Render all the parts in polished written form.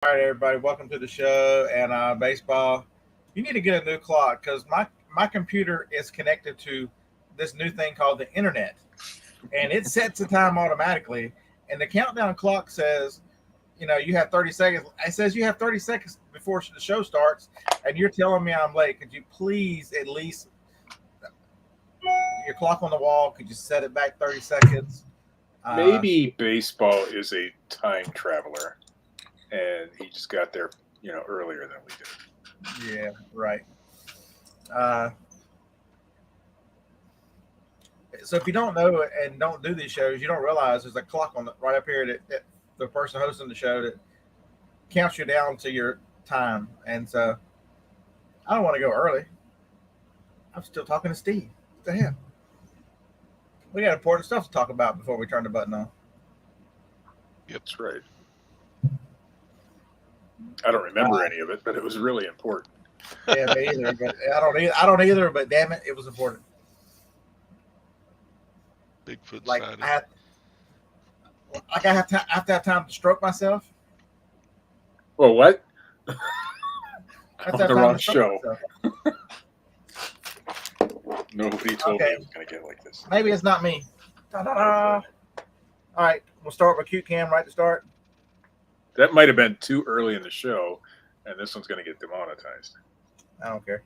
All right, everybody, welcome to the show. And baseball, you need to get a new clock because my computer is connected to this new thing called the internet, and it sets the time automatically. And the countdown clock says, you have 30 seconds. It says you have 30 seconds before the show starts, and you're telling me I'm late. Could you please at least your clock on the wall? Could you set it back 30 seconds? Uh, Maybe baseball is a time traveler, and he just got there, earlier than we did. yeah, right. Uh, so if you don't know and don't do these shows, you don't realize there's a clock on right up here that the person hosting the show that counts you down to your time. And so I don't want to go early. I'm still talking to Steve. What the hell? We got important stuff to talk about before we turn the button on. Yep, that's right. I don't remember any of it, but it was really important. Yeah, me either. But I don't either. But damn it, it was important. Bigfoot Like sighting. I have to have time to stroke myself. Well, what? I have On to have the time wrong to stroke show. myself. Nobody told me Okay, it was going to get like this. maybe it's not me. Ta-da-da. All right, we'll start with cute cam right to start. That might have been too early in the show, and this one's going to get demonetized. I don't care.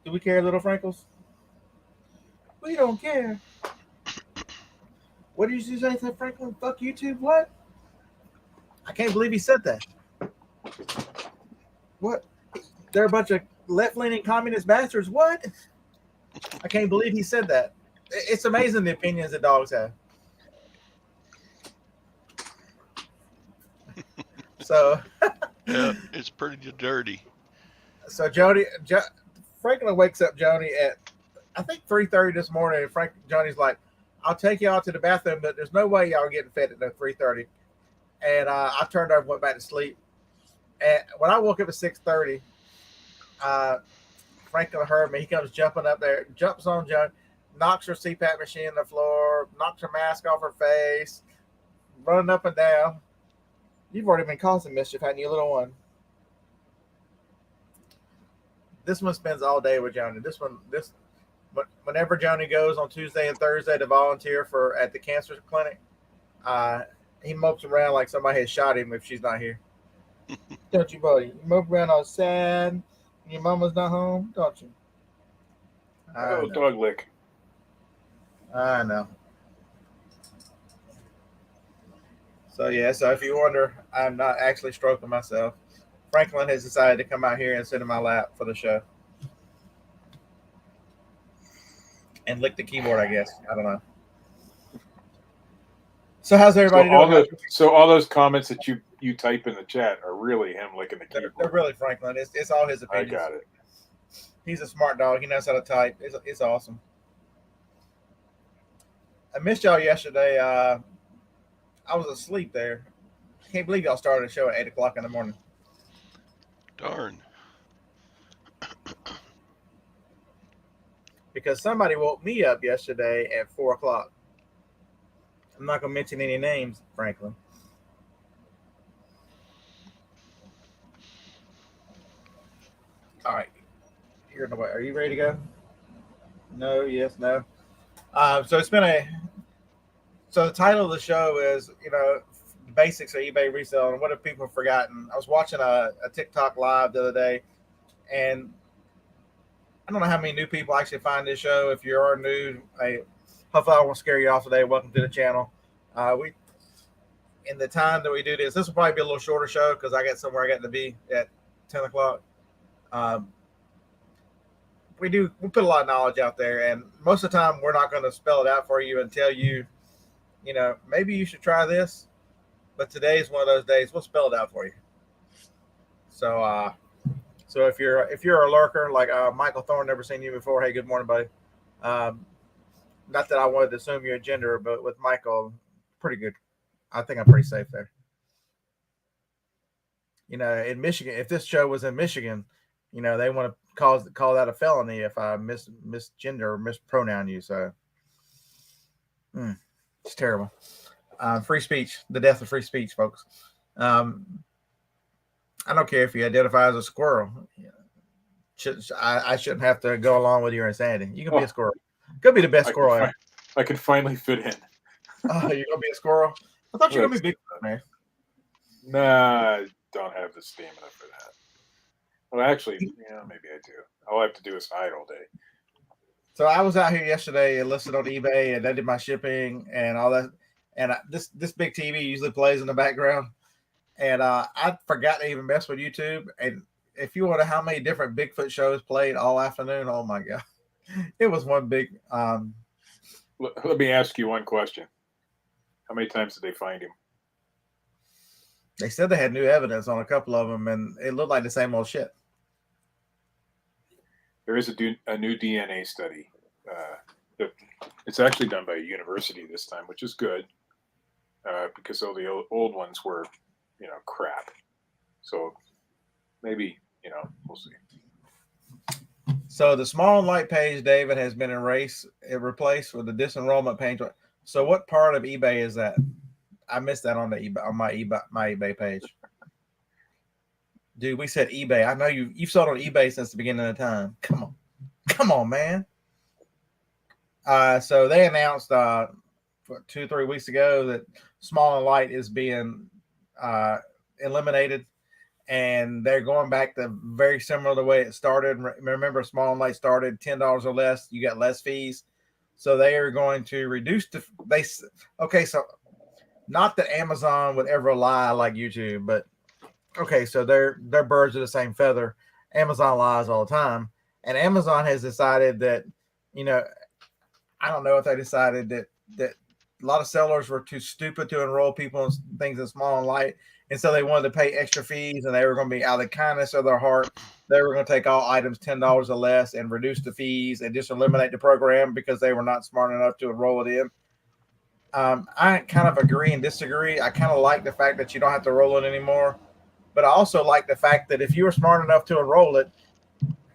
Do we care, little Frankles? We don't care. What did you say, Franklin? Fuck YouTube? What? I can't believe he said that. What? They're a bunch of left-leaning communist bastards. What? I can't believe he said that. It's amazing the opinions that dogs have. So, Yeah, it's pretty dirty. so Franklin wakes up Joni at I think 3:30 this morning. And Johnny's like, "I'll take y'all to the bathroom, but there's no way y'all are getting fed at no 3:30." And I turned over and went back to sleep. And when I woke up at 6:30, uh, Franklin heard me. He comes jumping up there, jumps on Joan, knocks her CPAP machine on the floor, knocks her mask off her face, running up and down. You've already been causing mischief, hadn't you, little one? This one spends all day with Joni. Whenever Joni goes on Tuesday and Thursday to volunteer for at the cancer clinic, uh, he mopes around like somebody has shot him if she's not here. Don't you, buddy? You mope around all sad. Your mama's not home, don't you? I Oh, know. dog lick. I know. So yeah. So if you wonder, I'm not actually stroking myself. Franklin has decided to come out here and sit in my lap for the show and lick the keyboard. I guess I don't know. So how's everybody doing? So all those comments that you type in the chat are really him licking the They're keyboard. really Franklin. It's all his I opinions. got it. He's a smart dog. He knows how to type. It's awesome. I missed y'all yesterday. I was asleep there. I can't believe y'all started the show at 8 o'clock in the morning. Darn. Because somebody woke me up yesterday at 4 o'clock. I'm not gonna mention any names, Franklin. All right, you're in the way. Are you ready to go? No. Yes. No. So it's been a. So the title of the show is, the basics of eBay reselling. What have people forgotten? I was watching a TikTok live the other day, and I don't know how many new people actually find this show. If you are new, hopefully I won't scare you off today. Welcome to the channel. We in the time that we do this will probably be a little shorter show because I got somewhere I got to be at 10 o'clock. Um, we put a lot of knowledge out there, and most of the time we're not going to spell it out for you and tell you, maybe you should try this. But today is one of those days we'll spell it out for you. So, so if you're a lurker like Michael Thorne, never seen you before. Hey, good morning, buddy. Not that I wanted to assume your gender, but with Michael, pretty good. I think I'm pretty safe there. In Michigan, if this show was in Michigan, they want to call that a felony if I misgender or mispronoun you. So, it's terrible. Free speech, the death of free speech, folks. Um, I don't care if you identify as a squirrel. I shouldn't have to go along with your insanity. You can be a squirrel. Could be the best squirrel ever. I can finally fit in. Oh, you're gonna be a squirrel? I thought you were gonna be Bigfoot, man. Nah, I don't have the stamina for that. Well, actually, yeah, maybe I do. All I have to do is hide all day. So I was out here yesterday and listed on eBay, and I did my shipping and all that. And this big TV usually plays in the background, and I forgot to even mess with YouTube. And if you wonder how many different Bigfoot shows played all afternoon, oh my god, it was one big. Let me ask you one question: how many times did they find him? They said they had new evidence on a couple of them, and it looked like the same old shit. There is a new DNA study. It's actually done by a university this time, which is good because all the old ones were, crap. So maybe, we'll see. So the small and light page, David, has been replaced with the disenrollment page. So what part of eBay is that? I missed that on my eBay page. Dude, we said eBay. I know you've sold on eBay since the beginning of the time. Come on, man. So they announced 2-3 weeks ago that small and light is being eliminated, and they're going back to very similar to the way it started. Remember, small and light started $10 or less. You got less fees, so they are going to reduce so not that Amazon would ever lie like YouTube, but okay, so they're birds of the same feather. Amazon lies all the time, and Amazon has decided that, I don't know if they decided that a lot of sellers were too stupid to enroll people in things in small and light, and so they wanted to pay extra fees, and they were going to be out of the kindness of their heart. They were going to take all items $10 or less and reduce the fees and just eliminate the program because they were not smart enough to enroll it in. I kind of agree and disagree. I kind of like the fact that you don't have to roll it anymore, but I also like the fact that if you were smart enough to enroll it,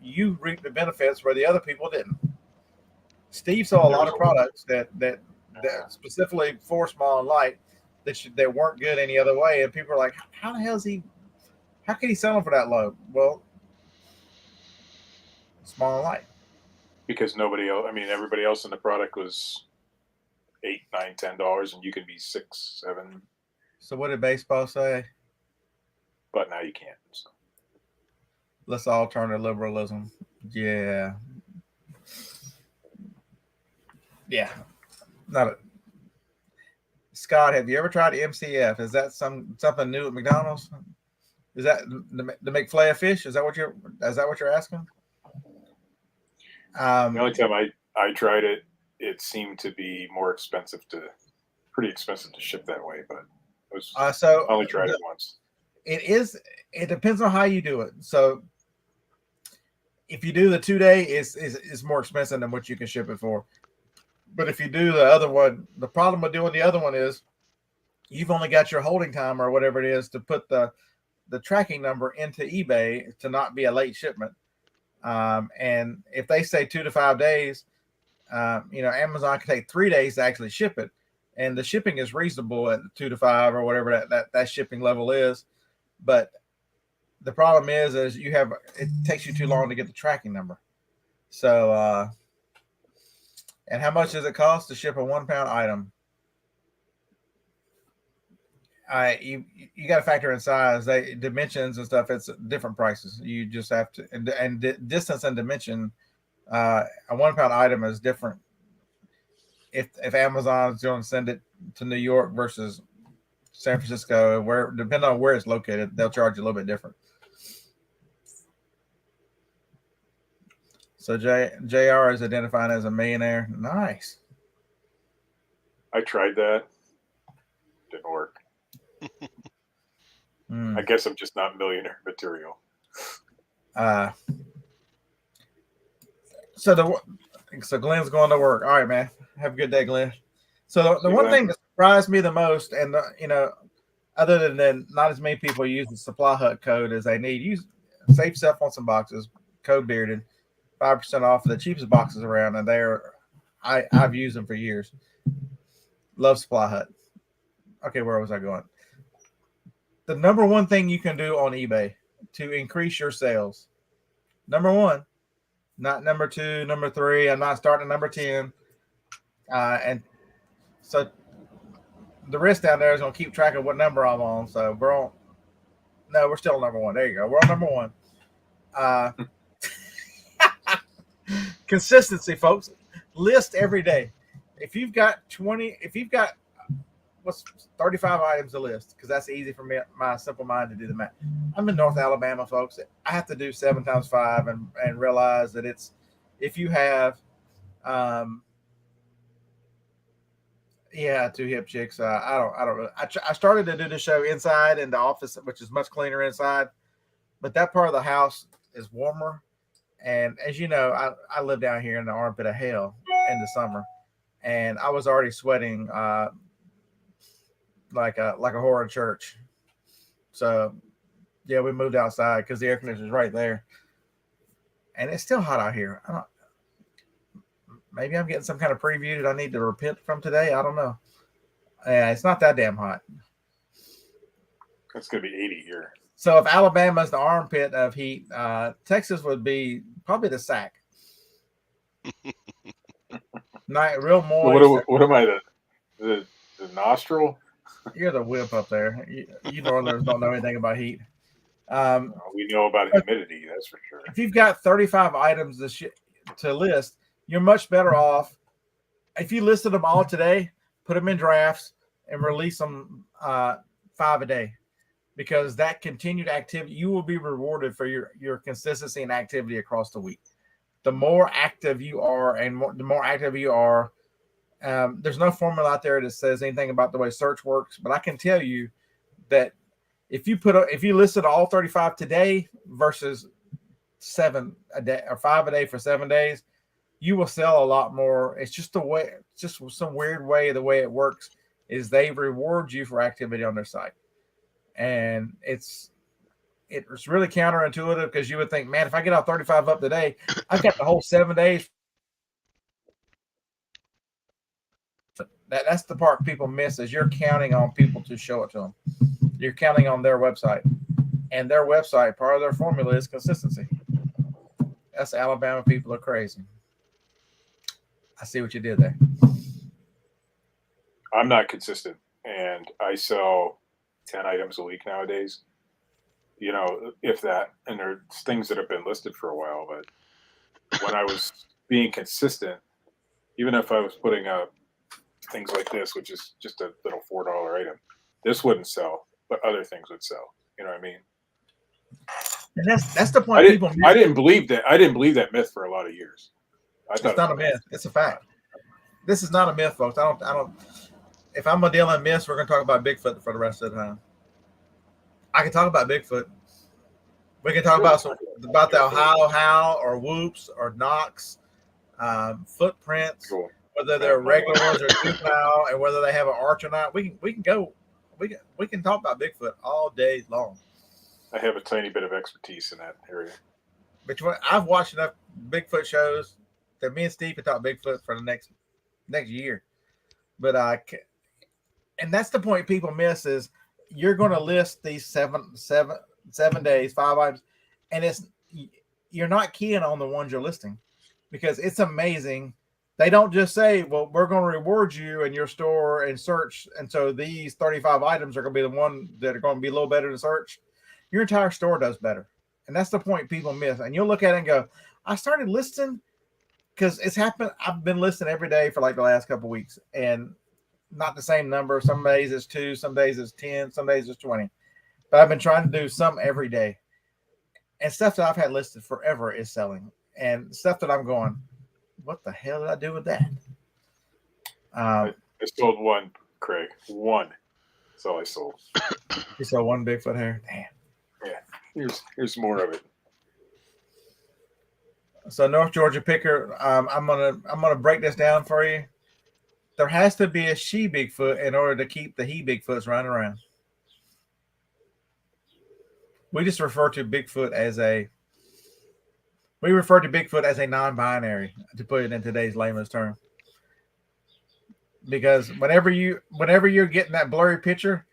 you reap the benefits where the other people didn't. Steve saw a lot of products that specifically for small and light that weren't good any other way, and people are like, "How the hell is he? How can he sell them for that low?" Well, small and light. Because nobody else. I mean, everybody else in the product was $8, $9, $10, and you can be $6, $7. So what did baseball say? But now you can't. So. Let's all turn to liberalism. Yeah. Not a, Scott, have you ever tried MCF? Is that something new at McDonald's? Is that the McFlay fish? Is that what you're asking? The only time I tried it, it seemed to be pretty expensive to ship that way, but it was I only tried it once. It depends on how you do it. So if you do the 2-day, it's more expensive than what you can ship it for. But if you do the other one, the problem with doing the other one is you've only got your holding time or whatever it is to put the tracking number into eBay to not be a late shipment. And if they say 2 to 5 days, Amazon can take 3 days to actually ship it. And the shipping is reasonable at 2 to 5 or whatever that shipping level is. But the problem is it takes you too long to get the tracking number. So, and how much does it cost to ship a 1 pound item? You got to factor in size, dimensions and stuff. It's different prices. You just have to, and distance and dimension. A 1 pound item is different. If Amazon is going to send it to New York versus San Francisco, depending on where it's located, they'll charge you a little bit different. So JR is identifying as a millionaire. Nice. I tried that. Didn't work. I guess I'm just not millionaire material. So Glenn's going to work. All right, man. Have a good day, Glenn. So the one thing that surprised me the most, and other than not as many people use the Supply Hut code as they need, save yourself on some boxes. Code Bearded, 5% off the cheapest boxes around, and I've used them for years. Love Supply Hut. Okay, where was I going? the number one thing you can do on eBay to increase your sales. Number one, not number two, number three. I'm not starting at number 10. And so the wrist down there is going to keep track of what number I'm on. So we're still number one. There you go. We're on number one. Consistency, folks. List every day. If you've got 35 items to list, because that's easy for me, my simple mind to do the math. I'm in North Alabama, folks. I have to do 7 times 5 and realize that if you have, 2 hip chicks. I don't know. I started to do the show inside in the office, which is much cleaner inside, but that part of the house is warmer. And as you know, I live down here in the armpit of hell in the summer, and I was already sweating like a whore in church. So yeah, we moved outside because the air conditioner is right there, and it's still hot out here. Maybe I'm getting some kind of preview that I need to repent from today. I don't know. Yeah, it's not that damn hot. It's gonna be 80 here. So if Alabama's the armpit of heat, Texas would be probably the sack. Not real moist. What am I, the nostril? You're the whip up there. You Northerners don't know anything about heat. We know about humidity, that's for sure. If you've got 35 items to list, you're much better off. If you listed them all today, put them in drafts and release them 5 a day. Because that continued activity, you will be rewarded for your consistency and activity across the week. The more active you are, the more active you are, there's no formula out there that says anything about the way search works. But I can tell you that if you listed all 35 today versus 7 a day or 5 a day for 7 days, you will sell a lot more. It's just some weird way the way it works is they reward you for activity on their site. And it's really counterintuitive because you would think, man, if I get all 35 up today, I've got the whole 7 days. That's the part people miss is you're counting on people to show it to them. You're counting on their website. And their website, part of their formula is consistency. Us Alabama people are crazy. I see what you did there. I'm not consistent, and I sell 10 items a week nowadays, if that, and there's things that have been listed for a while, but when I was being consistent, even if I was putting up things like this, which is just a little $4 item, this wouldn't sell, but other things would sell. You know what I mean? And that's the point. I didn't believe that myth for a lot of years. It's not a myth. It's a fact. This is not a myth, folks. I don't. If I'm gonna deal in myths, we're gonna talk about Bigfoot for the rest of the time. I can talk about Bigfoot. We can talk about the Ohio Howl or Whoops or Knocks, footprints, Cool. whether they're regular ones or juvenile, and whether they have an arch or not. We can talk about Bigfoot all day long. I have a tiny bit of expertise in that area. I've watched enough Bigfoot shows that me and Steve can talk Bigfoot for the next year. But and that's the point people miss is you're going to list these 7 days, 5 items, and you're not keying on the ones you're listing because it's amazing. They don't just say, well, we're going to reward you in your store and search. And so these 35 items are going to be the one that are going to be a little better to search. Your entire store does better. And that's the point people miss. And you'll look at it and go, I started listing because it's happened. I've been listing every day for like the last couple of weeks and not the same number. Some days it's 2, some days it's 10, some days it's 20. But I've been trying to do some every day. And stuff that I've had listed forever is selling. And stuff that I'm going, what the hell did I do with that? I sold one, Craig. One. That's all I sold. You sold one Bigfoot hair? Damn. Yeah. Here's more of it. So North Georgia picker, I'm gonna break this down for you. There has to be a she Bigfoot in order to keep the he Bigfoots running around. We just refer to Bigfoot as a non-binary, to put it in today's layman's term. Because whenever you're getting that blurry picture,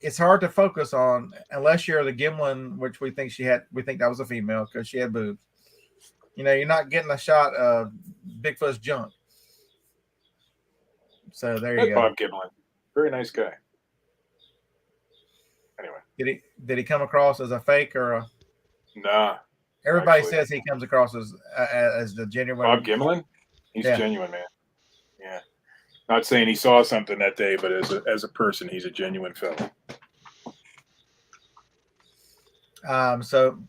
it's hard to focus on unless you're the Gimlin, which we think that was a female because she had boobs. You're not getting a shot of Bigfoot's junk. So there you That's go. Bob Giblin. Very nice guy. Anyway. Did he come across as a fake or a? Nah. Everybody says he comes across as the genuine. Bob Gimlin? He's genuine, man. Yeah. Not saying he saw something that day, but as a person, he's a genuine fellow. So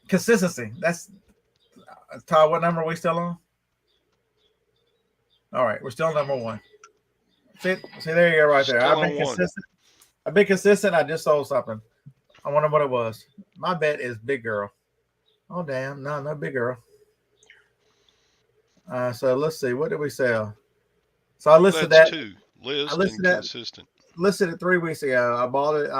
consistency. That's Todd. What number are we still on? All right, we're still number one. See, there you go, right there. I've been consistent. I've been consistent. I just sold something. I wonder what it was. My bet is Big Girl. Oh damn, no Big Girl. So let's see. What did we sell? So I listed that. Two. List I listed and that. consistent. Listed it 3 weeks ago. I bought it.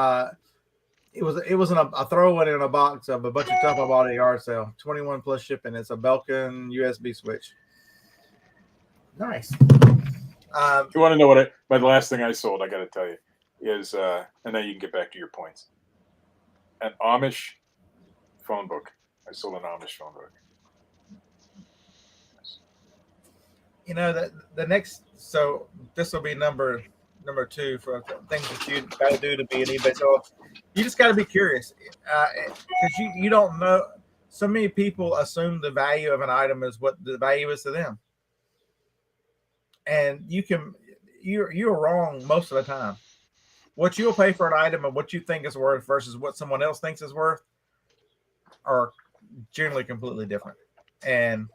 It was a throw it in a box of a bunch of stuff I bought at a yard sale. 21 plus shipping. It's a Belkin USB switch. Nice. If you want to know what the last thing I sold, I got to tell you, is, and then you can get back to your points. An Amish phone book. I sold an Amish phone book. The next, so this will be number 2 for things that you got to do to be an eBay. So you just got to be curious because you don't know. So many people assume the value of an item is what the value is to them. And you're wrong most of the time. What you'll pay for an item and what you think is worth versus what someone else thinks is worth are generally completely different. And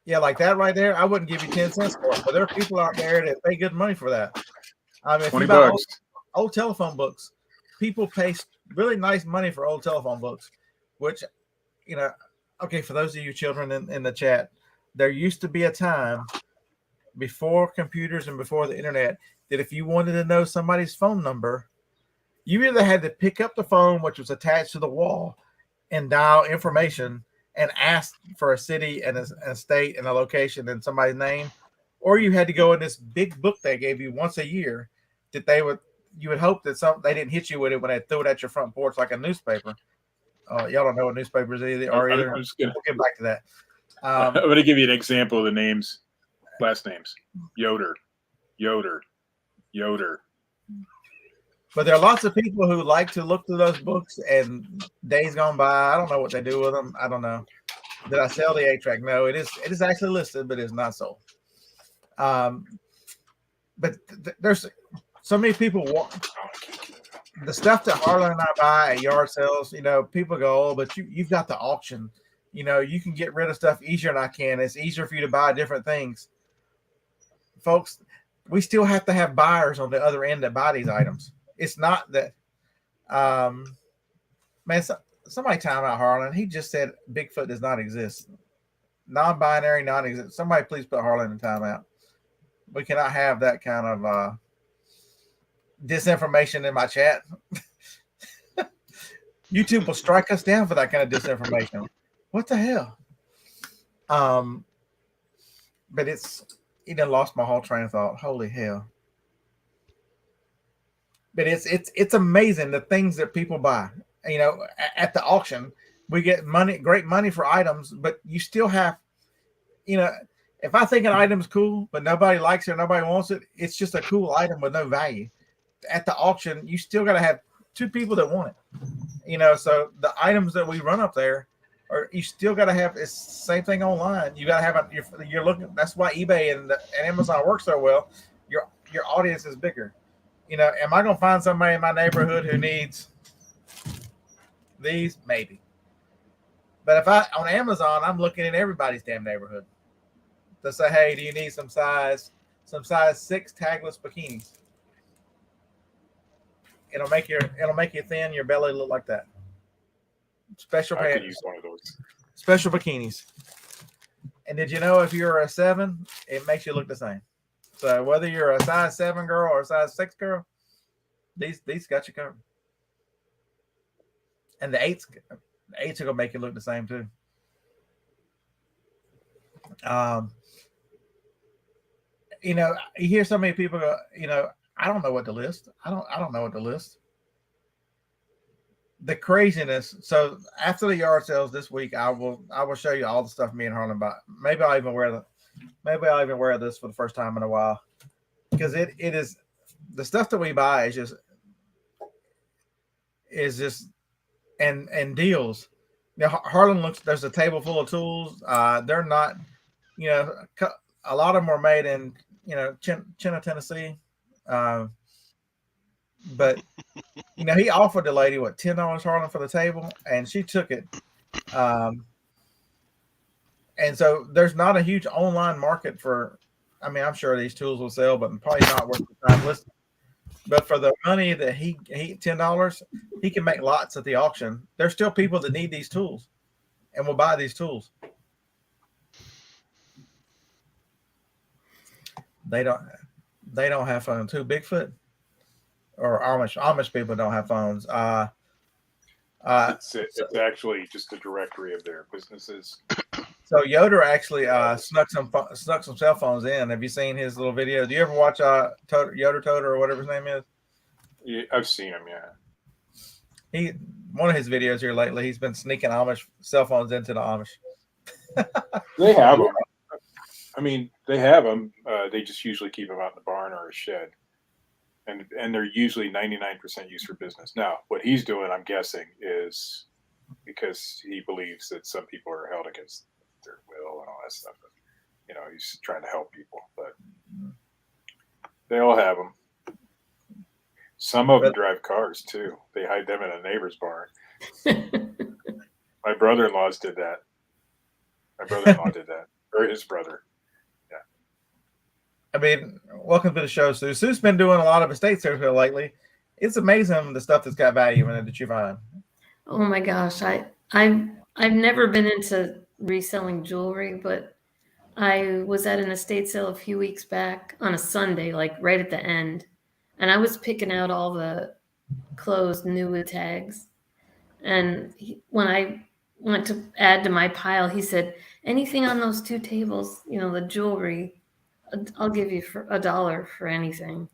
yeah, like that right there, I wouldn't give you 10 cents for it, but there are people out there that pay good money for that. I mean, if you buy old telephone books, people pay really nice money for old telephone books, which, okay, for those of you children in the chat, there used to be a time before computers and before the internet that if you wanted to know somebody's phone number, you either had to pick up the phone, which was attached to the wall, and dial information and ask for a city and a state and a location and somebody's name, or you had to go in this big book they gave you once a year that you would hope that they didn't hit you with it when they threw it at your front porch like a newspaper. Y'all don't know what newspapers are either. I'm just gonna, we'll get back to that. I'm going to give you an example of the names, last names. Yoder. But there are lots of people who like to look through those books, and days gone by, I don't know what they do with them. I don't know. Did I sell the 8-track? No, it is actually listed, but it's not sold. But there's so many people want the stuff that Harlan and I buy at yard sales. People go, oh, but you've got the auction. You can get rid of stuff easier than I can. It's easier for you to buy different things. Folks, we still have to have buyers on the other end that buy these items. It's not that, man, somebody time out Harlan. He just said Bigfoot does not exist. Non-binary, non-exist. Somebody please put Harlan in timeout. We cannot have that kind of disinformation in my chat. YouTube will strike us down for that kind of disinformation. What the hell? But he done lost my whole train of thought. Holy hell. But it's amazing the things that people buy. At the auction, we get great money for items, but you still have, if I think an item's cool, but nobody likes it or nobody wants it, it's just a cool item with no value. At the auction, you still got to have 2 people that want it. So the items that we run up there, or you still got to have it's the same thing online. You got to have you're looking. That's why eBay and Amazon work so well. Your audience is bigger. Am I going to find somebody in my neighborhood who needs these? Maybe. But if on Amazon, I'm looking in everybody's damn neighborhood to say, hey, do you need some size 6 tagless bikinis? It'll make you thin, your belly look like that. Special pants. I could use one of those. Special bikinis. And did you know if you're a 7, it makes you look the same? So whether you're a size 7 girl or a size 6 girl, these got you covered. And the 8s are gonna make you look the same too. You hear so many people go, I don't know what to list. I don't know what to list. The craziness. So after the yard sales this week, I will show you all the stuff me and Harlan bought. Maybe I'll even wear this for the first time in a while, because it is the stuff that we buy is just and deals. Harlan looks. There's a table full of tools. They're not, you know, a lot of them are made in Chinna, Tennessee, but he offered the lady what $10, Harlan, for the table, and she took it. And so there's not a huge online market for. I mean, I'm sure these tools will sell, but probably not worth the time listing. But for the money that he $10, he can make lots at the auction. There's still people that need these tools and will buy these tools. They don't have phones. Who, Bigfoot or Amish people don't have phones. It's actually just a directory of their businesses. So Yoder actually snuck some cell phones in. Have you seen his little video? Do you ever watch Yoder Toter or whatever his name is? Yeah, I've seen him. Yeah. One of his videos here lately, he's been sneaking Amish cell phones into the Amish. They have them. I mean, they have them. They just usually keep them out in the barn or a shed, and they're usually 99% used for business. Now, what he's doing, I'm guessing, is because he believes that some people are held against their will and all that stuff. He's trying to help people, but they all have them. Some of them drive cars too. They hide them in a neighbor's barn. My brother-in-laws did that. Or his brother. Yeah. I mean, welcome to the show, Sue. Sue's been doing a lot of estate sales here lately. It's amazing the stuff that's got value in it that you find. Oh my gosh, I've never been into reselling jewelry, but I was at an estate sale a few weeks back on a Sunday, like right at the end, and I was picking out all the clothes new with tags. And when I went to add to my pile, he said, "Anything on those two tables, the jewelry, I'll give you for $1 for anything."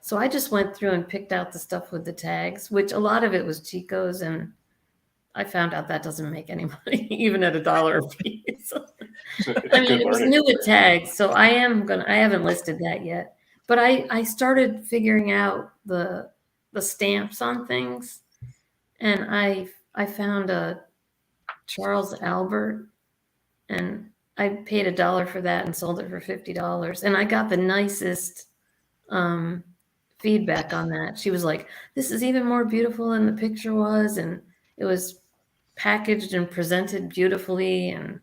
So I just went through and picked out the stuff with the tags, which a lot of it was Chico's, and I found out that doesn't make any money, even at $1 a piece. I mean, it was new with tags, so I haven't listed that yet. But I started figuring out the stamps on things, and I found a Charles Albert, and I paid $1 for that and sold it for $50. And I got the nicest feedback on that. She was like, "This is even more beautiful than the picture was," and it was packaged and presented beautifully. And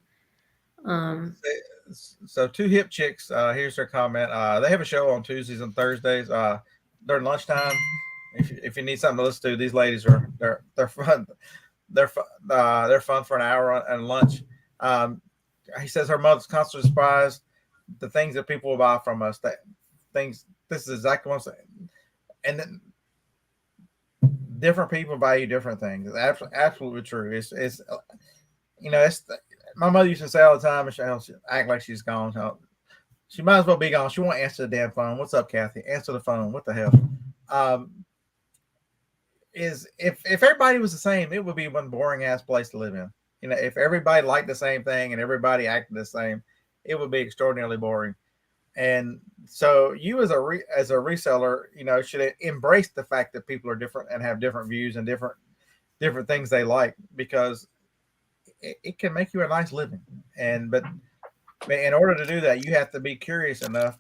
so Two Hip Chicks, here's their comment. They have a show on Tuesdays and Thursdays during lunchtime. If you need something to listen to, these ladies they're fun. They're fun for an hour and lunch. He says her mother's constantly surprised the things that people will buy from us. This is exactly what I'm saying. And then different people buy you different things. It's absolutely true. It's my mother used to say all the time, she'll act like she's gone. She might as well be gone. She won't answer the damn phone. "What's up, Kathy?" Answer the phone. What the hell? If everybody was the same, it would be one boring ass place to live in. If everybody liked the same thing and everybody acted the same, it would be extraordinarily boring. And so you as a reseller, should embrace the fact that people are different and have different views and different things they like, because it can make you a nice living. But in order to do that, you have to be curious enough.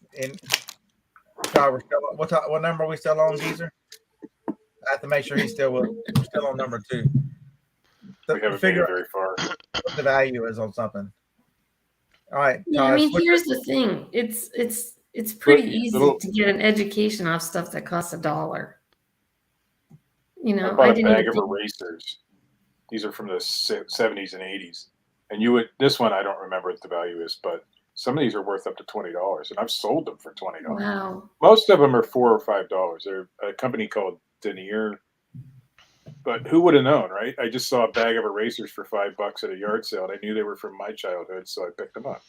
What number are we still on, Geezer? I have to make sure we're still on number 2. We haven't made it very far. What the value is on something. All right. Yeah, I mean, here's the thing. It's pretty easy to get an education off stuff that costs $1. I bought a bag of erasers. These are from the 70s and 80s. And this one, I don't remember what the value is, but some of these are worth up to $20, and I've sold them for $20. Wow. Most of them are $4 or $5. They're a company called Denier. But who would have known, right? I just saw a bag of erasers for $5 at a yard sale, and I knew they were from my childhood, so I picked them up.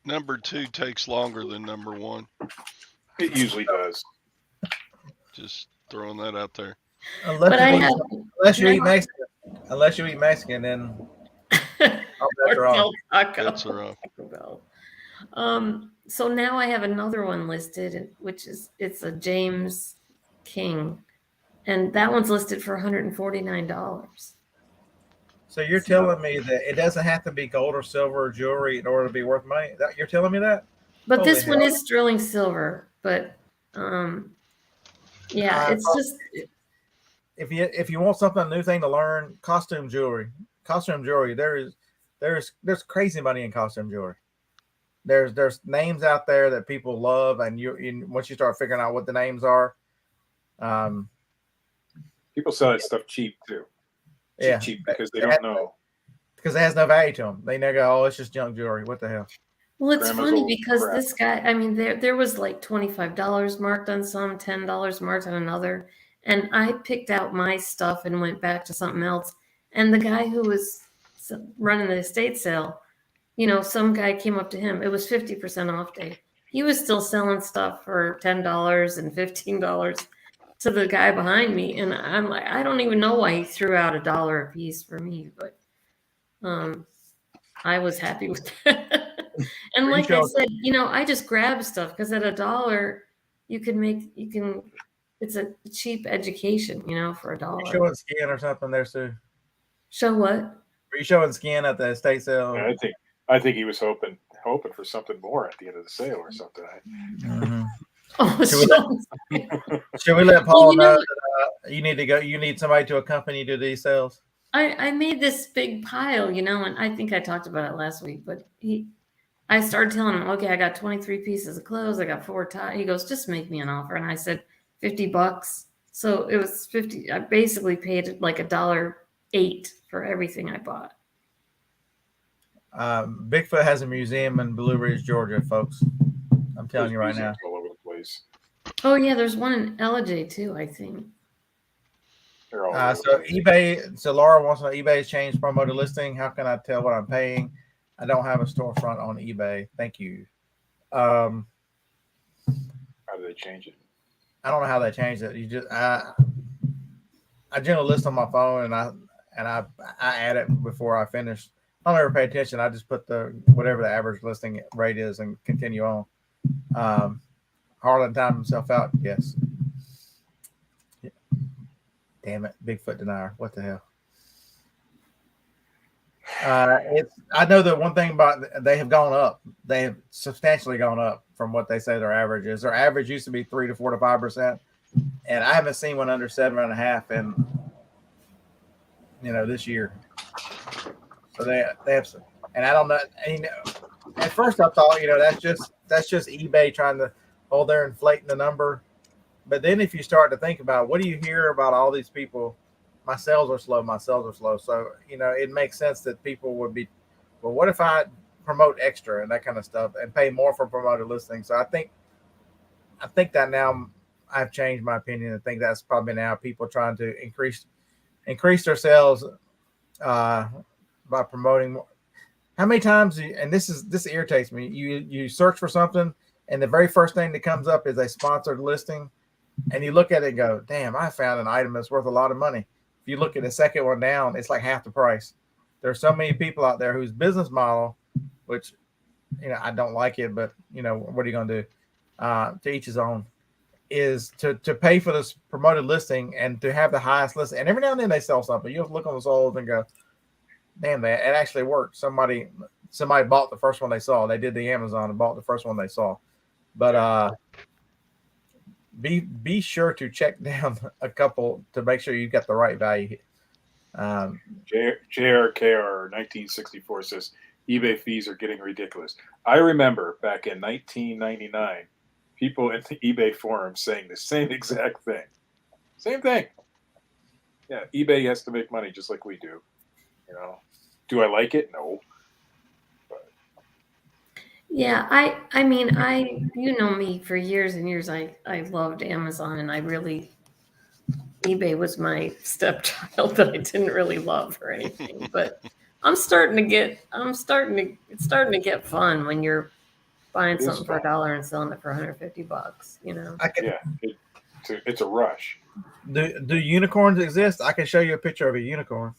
Number 2 takes longer than number 1. It usually does. Just throwing that out there. Unless But you I eat, have unless you eat now- Mexican. Unless you eat Mexican, then all bets are or off. Del Taco. Bets are off. Taco Bell. So now I have another one listed, which is it's a James King, and that one's listed for $149. So you're telling me that it doesn't have to be gold or silver or jewelry in order to be worth money? You're telling me that? But Holy this one hell. is sterling silver. But yeah, it's just If you want something, a new thing to learn, costume jewelry. There's crazy money in costume jewelry. There's names out there that people love, and once you start figuring out what the names are, People sell that stuff cheap too. Cheap because they don't know. Because it has no value to them. They never go, oh, it's just junk jewelry. What the hell? well, it's Grandma's funny old because crap. this guy, I mean, there was like $25 marked on some, $10 marked on another, and I picked out my stuff and went back to something else. And the guy who was running the estate sale, some guy came up to him. It was 50% off day. He was still selling stuff for $10 and $15 to the guy behind me, and I'm like, I don't even know why he threw out $1 a piece for me, but I was happy with that. And like I said, I just grab stuff because at $1 it's a cheap education, for Are you $1. showing skin or something there, Sue? Show what? Are you showing skin at the estate sale? Yeah, I think he was hoping for something more at the end of the sale or something. Mhm. Oh, Should we let Paul Well, know that you need to go? You need somebody to accompany you to these sales. I made this big pile, and I think I talked about it last week, but I started telling him, okay, I got 23 pieces of clothes. I got 4 ties. He goes, just make me an offer. And I said, $50. So it was 50. I basically paid like $1.08 for everything I bought. Bigfoot has a museum in Blue Ridge, Georgia, folks. I'm telling you right now. All over the place. Oh yeah, there's one in LJ too, I think. They're all over So the place. eBay. So Laura wants to know eBay's changed promoted listing. How can I tell what I'm paying? I don't have a storefront on eBay. Thank you. How do they change it? I don't know how they changed it. You just I generally list on my phone and I add it before I finish. I don't ever pay attention. I just put whatever the average listing rate is and continue on. Harlan timed himself out. Yes. Damn it, Bigfoot denier. What the hell? I know that one thing about they have gone up. They have substantially gone up from what they say their average is. Their average used to be 3 to 4 to 5%, and I haven't seen one under 7.5 in this year. So they have some, and I don't know. At first I thought that's just eBay trying to they're inflating the number. But then if you start to think about it, what do you hear about all these people? My sales are slow. So, it makes sense that people would be, well, what if I promote extra and that kind of stuff and pay more for promoted listings? So I think that now I've changed my opinion. I think that's probably now people trying to increase their sales by promoting more. How many times, and this irritates me, you search for something and the very first thing that comes up is a sponsored listing. And you look at it and go, damn, I found an item that's worth a lot of money. If you look at the second one down, it's like half the price. There's so many people out there whose business model, which, I don't like it, but, what are you going to do? To each his own, is to pay for this promoted listing and to have the highest listing. And every now and then they sell something. You have to look on the sold and go, damn, it actually worked. Somebody bought the first one they saw. They did the Amazon and bought the first one they saw. But, be sure to check down a couple to make sure you got the right value. JRKR 1964 says eBay fees are getting ridiculous. I remember back in 1999, people in the eBay forum saying the same exact thing. Same thing. Yeah, eBay has to make money just like we do. Do I like it? No. Yeah, I mean, me for years and years. I loved Amazon, and eBay was my stepchild that I didn't really love or anything. But it's starting to get fun when you're buying It is something for fun. $1 and selling it for $150, you know. I can, Yeah, it's a rush. do unicorns exist? I can show you a picture of a unicorn.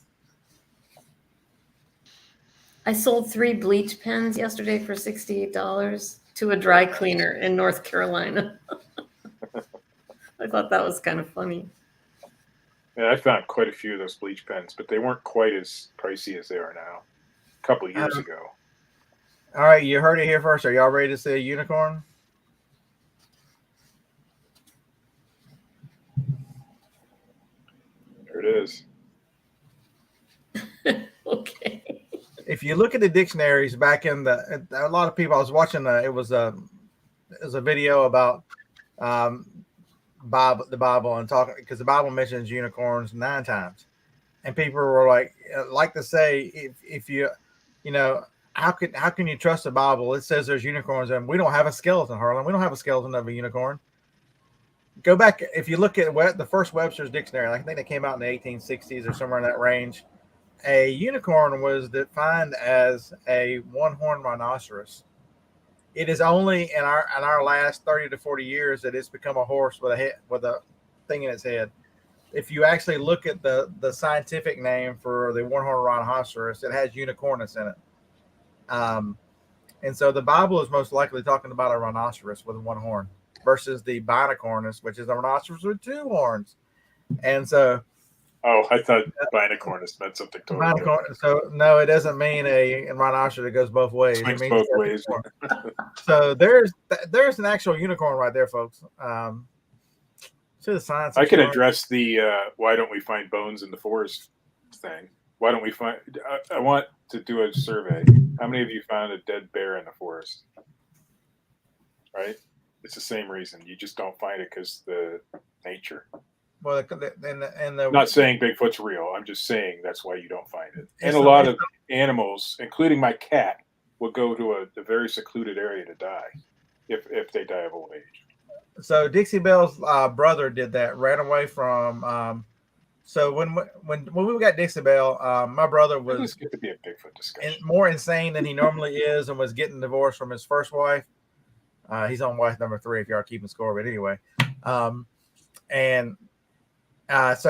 I sold 3 bleach pens yesterday for $68 to a dry cleaner in North Carolina. I thought that was kind of funny. Yeah, I found quite a few of those bleach pens, but they weren't quite as pricey as they are now. A couple of years ago. All right, you heard it here first. Are y'all ready to see a unicorn? There it is. Okay. If you look at the dictionaries back in a lot of people, I was watching it was a video about the Bible and talking, because the Bible mentions unicorns 9 times, and people were like to say, if you know, how can you trust the Bible? It says there's unicorns, and we don't have a skeleton, Harlan. We don't have a skeleton of a unicorn. Go back, if you look at the first Webster's dictionary, I think they came out in the 1860s or somewhere in that range. A unicorn was defined as a one-horned rhinoceros. It is only in our last 30 to 40 years that it's become a horse with a thing in its head. If you actually look at the scientific name for the one-horned rhinoceros, it has unicornus in it. And so the Bible is most likely talking about a rhinoceros with one horn versus the binocornus, which is a rhinoceros with 2 horns. And so, oh, I thought binocornus meant something totally different. So no, it doesn't mean a rhinoceros that goes both ways. Swings it means both ways. So there's an actual unicorn right there, folks. To the science. I can address the why don't we find bones in the forest thing. Why don't we find? I want to do a survey. How many of you found a dead bear in the forest? Right? It's the same reason. You just don't find it because the nature. Well, I'm not saying Bigfoot's real. I'm just saying that's why you don't find it. And a lot of animals, including my cat, will go to a very secluded area to die if they die of old age. So Dixie Belle's brother did that. Ran away from. So when we got Dixie Belle, my brother was to be a Bigfoot discussion. More insane than he normally is, and was getting divorced from his first wife. He's on wife number 3 if you are keeping score, but anyway. So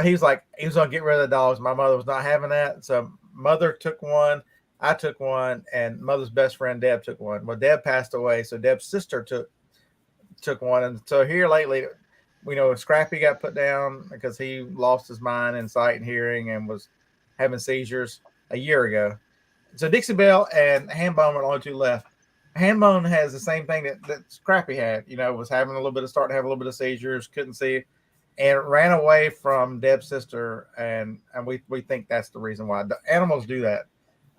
he was going to get rid of the dogs. My mother was not having that. So mother took one, I took one, and mother's best friend Deb took one. Well, Deb passed away, so Deb's sister took one. And so here lately, Scrappy got put down because he lost his mind and sight and hearing and was having seizures a year ago. So Dixie Belle and Hambone are the only 2 left. Hambone has the same thing that Scrappy had, was having starting to have a little bit of seizures, couldn't see, and ran away from Deb's sister. And we think that's the reason why. The animals do that.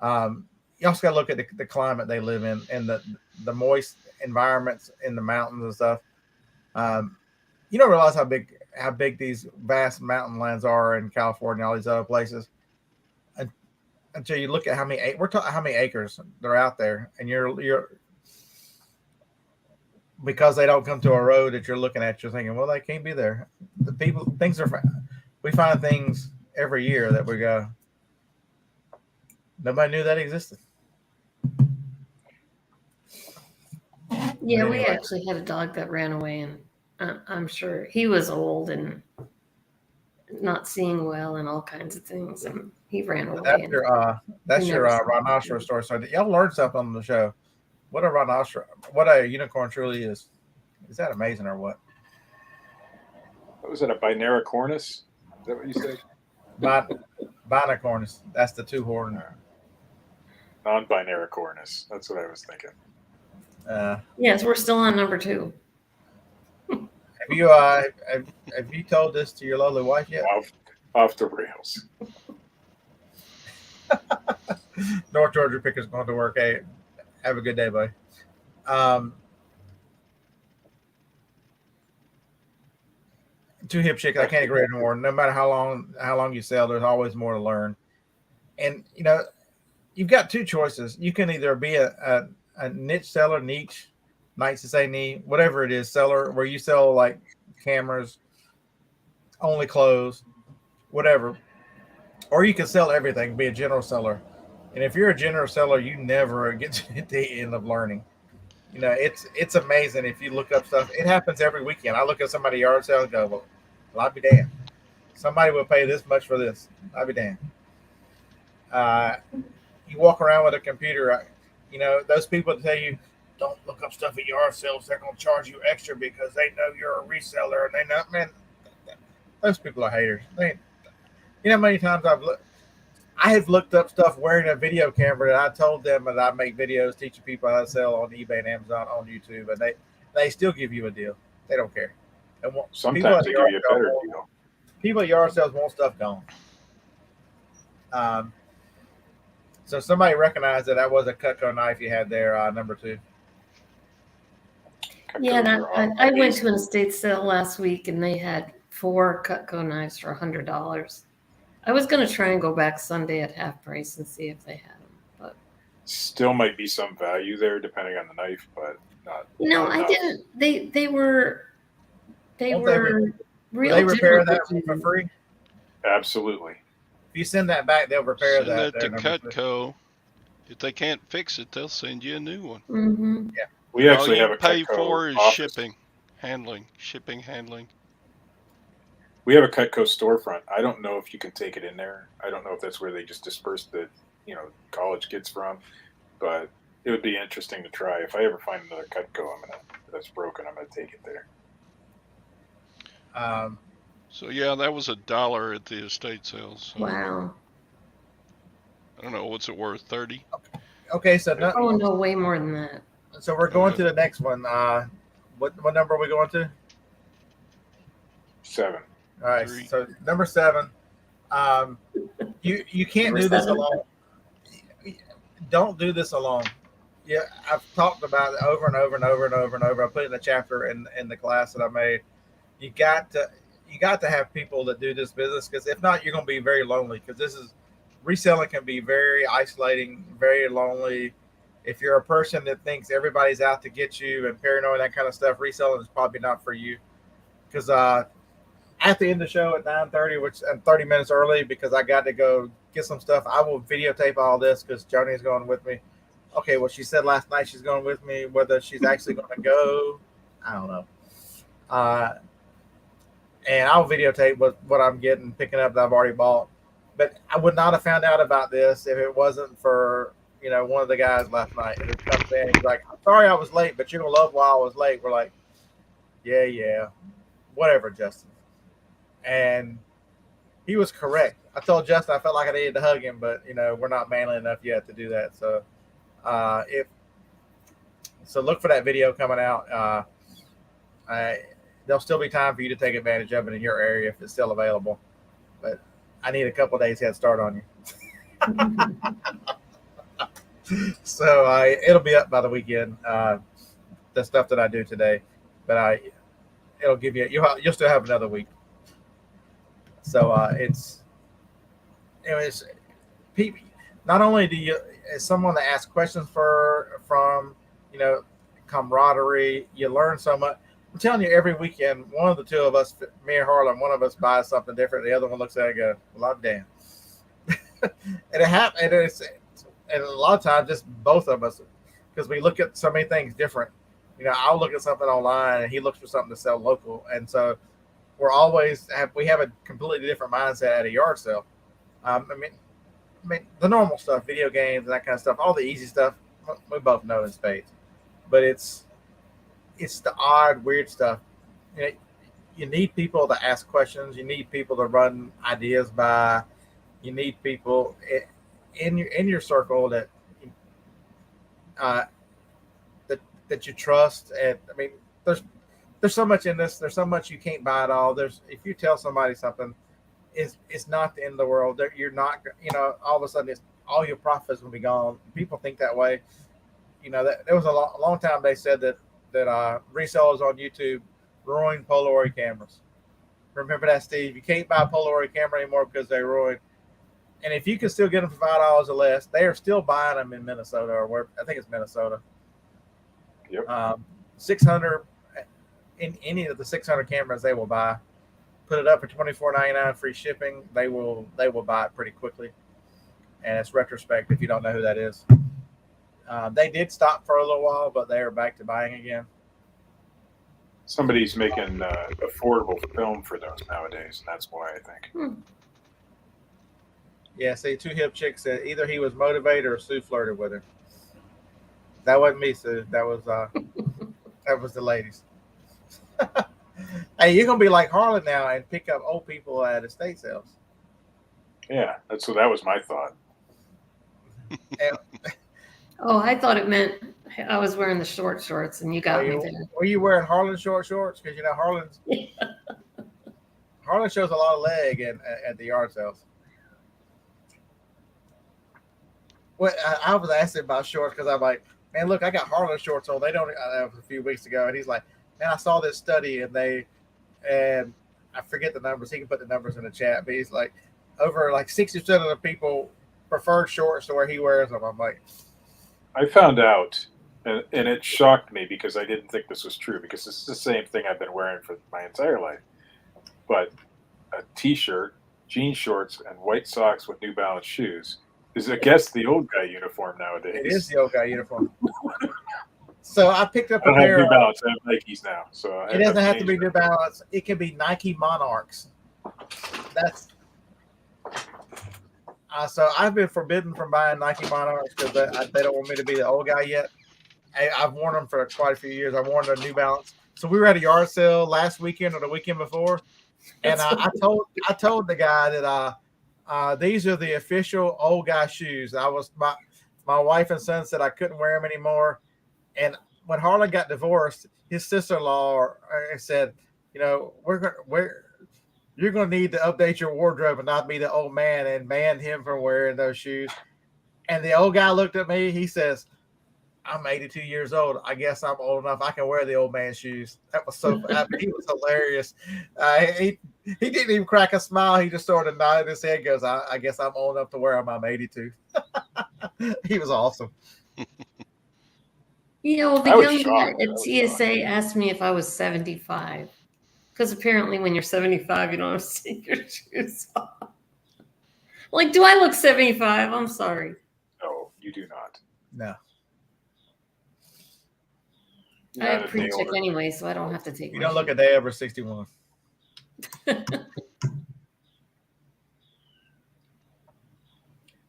You also got to look at the climate they live in and the moist environments in the mountains and stuff. You don't realize how big these vast mountain lands are in California, all these other places, until you look at how many acres they're out there, and you're because they don't come to a road that you're looking at, you're thinking, well, they can't be there. We find things every year that we go, nobody knew that existed. Yeah, we actually had a dog that ran away, and I'm sure he was old and not seeing well and all kinds of things, and he ran away. That's your rhinoceros story. So y'all learned something on the show. What a unicorn truly is. Is that amazing or what? What was it, a binaricornus? Is that what you said? Binocornus. That's the 2-horn. Non-binaricornus. That's what I was thinking. Yes, we're still on number 2. Have you told this to your lovely wife yet? Off the rails. North Georgia Picker's going to work. Hey, have a good day, buddy. Too hip chick. I can't agree anymore. No matter how long you sell, there's always more to learn. And you've got 2 choices. You can either be a niche seller, nice to say knee, whatever it is, seller where you sell like cameras, only clothes, whatever. Or you can sell everything, be a general seller. And if you're a general seller, you never get to the end of learning. You know, it's amazing if you look up stuff. It happens every weekend. I look at somebody's yard sale and go, well, I'll be damned. Somebody will pay this much for this. I'll be damned. Uh, you walk around with a computer, you know, those people that tell you, don't look up stuff at yard sales. They're going to charge you extra because they know you're a reseller and they know, man, those people are haters. You know how many times I have looked up stuff wearing a video camera and I told them that I make videos teaching people how to sell on eBay and Amazon on YouTube, and they still give you a deal. They don't care. And Sometimes they give you a better deal. People at yard sales want stuff gone. So somebody recognized that was a Cutco knife you had there, number 2. Yeah, I went to an estate sale last week and they had 4 Cutco knives for $100. I was going to try and go back Sunday at half price and see if they had them, but still might be some value there depending on the knife, but not. No, not I enough. didn't. They were real. They repair that for free. Absolutely. If you send that back, they'll repair Send that that. to Cutco. If they can't fix it, they'll send you a new one. Mm-hmm. Yeah, we actually All have you a pay Cutco for is office. shipping, handling. We have a Cutco storefront. I don't know if you can take it in there. I don't know if that's where they just disperse the, college kids from, but it would be interesting to try. If I ever find another Cutco, that's broken, I'm gonna take it there. So yeah, that was $1 at the estate sales. So Wow. I don't know, what's it worth? 30? Okay, so Oh no, way more than that. So we're going to the next one. What number are we going to? 7. All right. 3. So number 7. You can't Number do this 7? alone. Don't do this alone. Yeah, I've talked about it over and over and over and over and over. I put it in a chapter in the class that I made. You got to have people that do this business, because if not, you're going to be very lonely. Because reselling can be very isolating, very lonely. If you're a person that thinks everybody's out to get you and paranoid, that kind of stuff, reselling is probably not for you. Because at the end of the show at 9:30, which I'm 30 minutes early because I got to go get some stuff, I will videotape all this because Joni is going with me. Okay, well, she said last night she's going with me. Whether she's actually going to go, I don't know. And I'll videotape what I'm picking up that I've already bought. But I would not have found out about this if it wasn't for one of the guys last night who comes in. He's like, "I'm sorry I was late, but you're gonna love why I was late." We're like, "Yeah, whatever, Justin." And he was correct. I told Justin I felt like I needed to hug him, but we're not manly enough yet to do that. So, look for that video coming out. There'll still be time for you to take advantage of it in your area if it's still available. But I need a couple of days head start on you. So it'll be up by the weekend. The stuff that I do today, but it'll give you'll still have another week. So it's people. Not only is someone that asks questions from camaraderie, you learn so much. I'm telling you, every weekend, one of the two of us, me and Harlan, one of us buys something different. The other one looks at it and goes, "Well, I'm damn." And it happens. And a lot of times, just both of us, because we look at so many things different. I'll look at something online, and he looks for something to sell local, and so we're always we have a completely different mindset at a yard sale. I mean, the normal stuff, video games and that kind of stuff, all the easy stuff, we both know in spades. But it's the odd, weird stuff. You need people to ask questions. You need people to run ideas by. You need people in your circle that you trust. And I mean, there's so much in this. There's so much you can't buy it all. If you tell somebody something, it's not the end of the world. You're not, all of a sudden all your profits will be gone. People think that way. There was a long time they said that resellers on YouTube ruined Polaroid cameras. Remember that, Steve? You can't buy a Polaroid camera anymore because they ruined. And if you can still get them for $5 or less, they are still buying them in Minnesota or where I think it's Minnesota. Yep. 600 in any of the 600 cameras they will buy. Put it up for $24.99 free shipping. They will buy it pretty quickly. And it's Retrospect if you don't know who that is. They did stop for a little while, but they are back to buying again. Somebody's making affordable film for those nowadays, and that's why I think. Yeah, see, two hip chicks said either he was motivated or Sue flirted with him. That wasn't me, Sue. That was the ladies. Hey, you're gonna be like Harlan now and pick up old people at estate sales. Yeah, that was my thought. And, Oh, I thought it meant I was wearing the short shorts and you got me there. were you wearing Harlan short shorts? Because Harlan shows a lot of leg at the yard sales. Well, I was asking about shorts because I'm like, man, look, I got Harlan shorts on. They don't. That was a few weeks ago, and he's like, man, I saw this study, and I forget the numbers. He can put the numbers in the chat, but he's like, over like 60% of the people preferred shorts to where he wears them. I'm like, I found out, and it shocked me because I didn't think this was true because it's the same thing I've been wearing for my entire life. But a T-shirt, jean shorts, and white socks with New Balance shoes is, I guess, the old guy uniform nowadays. it is the old guy uniform. So I picked up I a don't have pair. New Balance. I have Nikes now, so It doesn't have to be New Balance. It can be Nike Monarchs. That's so I've been forbidden from buying Nike Monarchs because they don't want me to be the old guy yet. I've worn them for quite a few years. I've worn the New Balance. So we were at a yard sale last weekend or the weekend before, and I told the guy that these are the official old guy shoes. My wife and son said I couldn't wear them anymore, and when Harlan got divorced, his sister-in-law said, you know, you're going to need to update your wardrobe and not be the old man, and banned him from wearing those shoes. And the old guy looked at me. He says, I'm 82 years old. I guess I'm old enough. I can wear the old man shoes. That was so, he was hilarious. He didn't even crack a smile. He just sort of nodded his head, goes, I guess I'm old enough to wear them. I'm 82. He was awesome. You know, the young guy at TSA asked me if I was 75. Because apparently when you're 75, you don't have to take your shoes off. Like, do I look 75? I'm sorry. No, you do not. No. I have pre-check anyway, so I don't have to take You don't look a day over 61.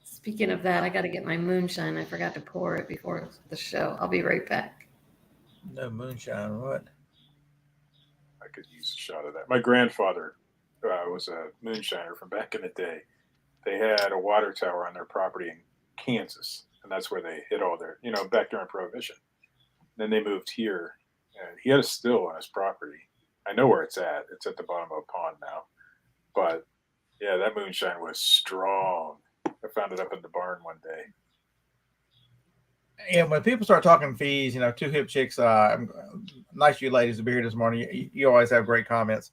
Speaking of that, I got to get my moonshine. I forgot to pour it before the show. I'll be right back. No moonshine, what? I could use a shot of that. My grandfather was a moonshiner from back in the day. They had a water tower on their property in Kansas, and that's where they hid all their, back during Prohibition. Then they moved here, and he had a still on his property. I know where it's at. It's at the bottom of a pond now. But, yeah, that moonshine was strong. I found it up in the barn one day. Yeah, when people start talking fees, two hip chicks, nice you ladies to be here this morning. You always have great comments.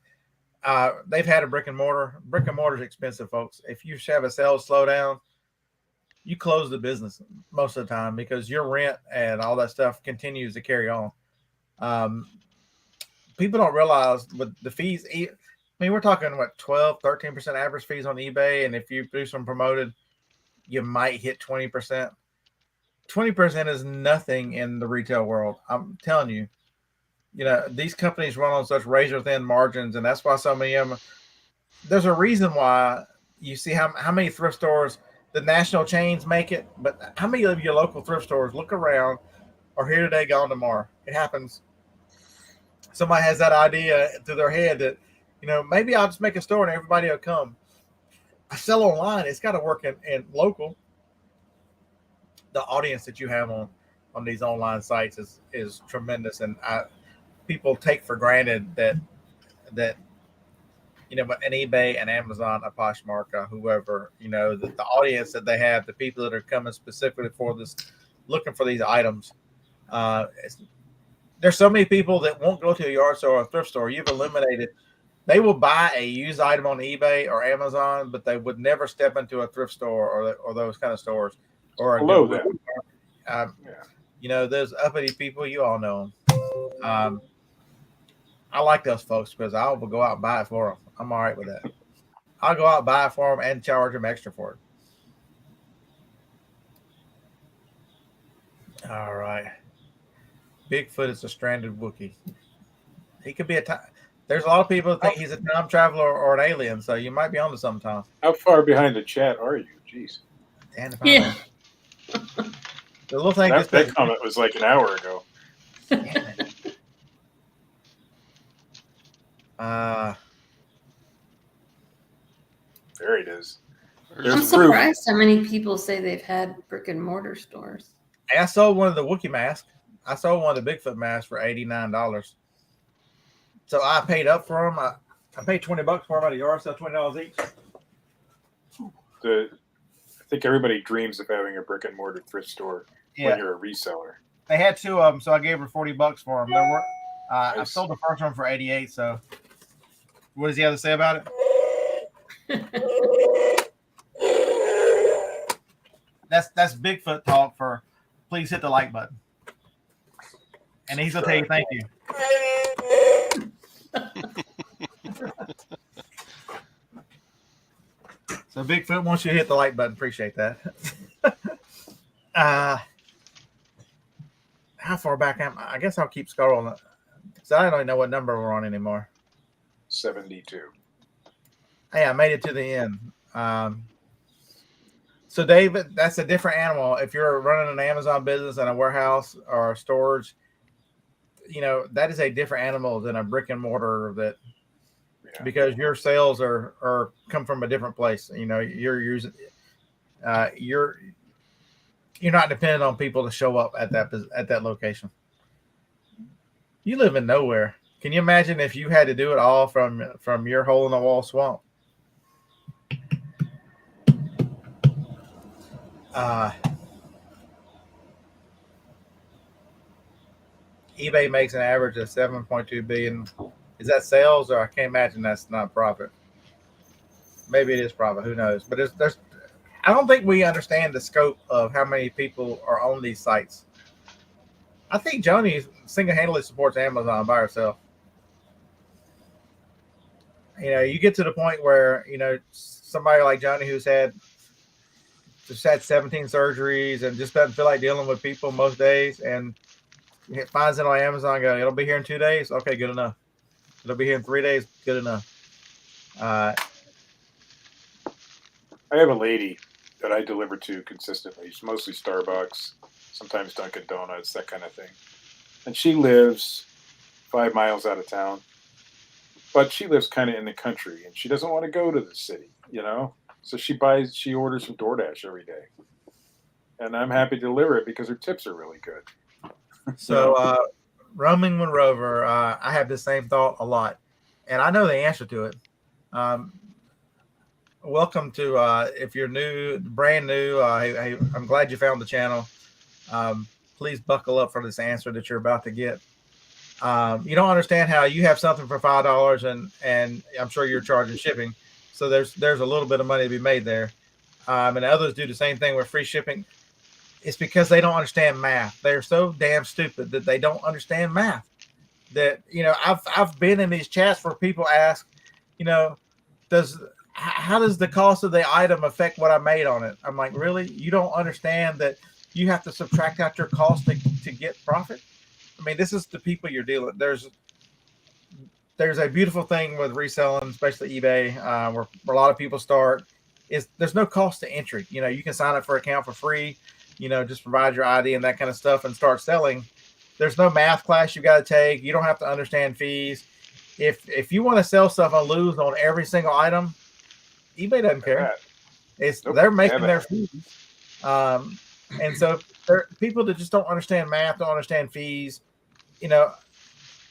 They've had a brick and mortar. Brick and mortar is expensive, folks. If you have a sales slowdown, you close the business most of the time because your rent and all that stuff continues to carry on. People don't realize with the fees. I mean, we're talking 12, 13% average fees on eBay. And if you do some promoted, you might hit 20%. 20% is nothing in the retail world. I'm telling you, these companies run on such razor thin margins. And that's why so many of them, there's a reason why you see how many thrift stores, the national chains make it, but how many of your local thrift stores look around, are here today, gone tomorrow? It happens. Somebody has that idea through their head that, maybe I'll just make a store and everybody will come. I sell online. It's got to work in local. The audience that you have on these online sites is tremendous. And people take for granted that but an eBay and Amazon, a Poshmark, whoever, the audience that they have, the people that are coming specifically for this, looking for these items. There's so many people that won't go to a yard store or a thrift store. You've eliminated. They will buy a used item on eBay or Amazon, but they would never step into a thrift store or those kind of stores. Or those uppity people, you all know them. I like those folks because I will go out and buy it for them. I'm all right with that. I'll go out and buy it for them and charge them extra for it. All right. Bigfoot is a stranded Wookiee. He could be a time. There's a lot of people that think he's a time traveler or an alien, so you might be onto something, Tom. How far behind the chat are you? Jeez. Damn if I Yeah. know. The little thing That just says, comment was like an hour ago. damn it. There it is. I'm There's proof. surprised how many people say they've had brick and mortar stores. I sold one of the Wookiee masks. I sold one of the Bigfoot masks for $89. So I paid up for them. I paid $20 for them at a yard sale, $20 each. I think everybody dreams of having a brick and mortar thrift store when you're a reseller. They had two of them, so I gave her $40 for them. Nice. I sold the first one for $88. So, what does he have to say about it? That's Bigfoot talk for. Please hit the like button, and he's gonna tell you thank you. So Bigfoot wants you to hit the like button. Appreciate that. How far back am I? I guess I'll keep scrolling because I don't even know what number we're on anymore. 72. Hey, I made it to the end. So David, that's a different animal. If you're running an Amazon business and a warehouse or a storage, that is a different animal than a brick and mortar because your sales are come from a different place. You're using you're not dependent on people to show up at that location. You live in nowhere. Can you imagine if you had to do it all from your hole in the wall swamp? eBay makes an average of 7.2 billion. Is that sales, or I can't imagine that's not profit? Maybe it is profit. Who knows? But there's. I don't think we understand the scope of how many people are on these sites. I think Joni single-handedly supports Amazon by herself. You get to the point where somebody like Joni who's had 17 surgeries and just doesn't feel like dealing with people most days, and finds it on Amazon and goes, it'll be here in 2 days. Okay, good enough. It'll be here in 3 days. Good enough. I have a lady that I deliver to consistently. It's mostly Starbucks, sometimes Dunkin' Donuts, that kind of thing. And she lives 5 miles out of town, but she lives kind of in the country, and she doesn't want to go to the city, So she orders from DoorDash every day. And I'm happy to deliver it because her tips are really good. So, roaming with Rover, I have the same thought a lot, and I know the answer to it. Welcome to, if you're brand new, I'm glad you found the channel. Please buckle up for this answer that you're about to get. You don't understand how you have something for $5 and I'm sure you're charging shipping. So there's a little bit of money to be made there. And others do the same thing with free shipping. It's because they don't understand math. They're so damn stupid that they don't understand math. That, I've been in these chats where people ask, how does the cost of the item affect what I made on it? I'm like, really? You don't understand that you have to subtract out your cost to get profit? I mean, this is the people you're dealing with. There's a beautiful thing with reselling, especially eBay, where a lot of people start. There's no cost to entry. You can sign up for an account for free. Just provide your ID and that kind of stuff and start selling. There's no math class you got to take. You don't have to understand fees. If you want to sell stuff and lose on every single item, eBay doesn't care. They're making their fees. And so people that just don't understand math, don't understand fees.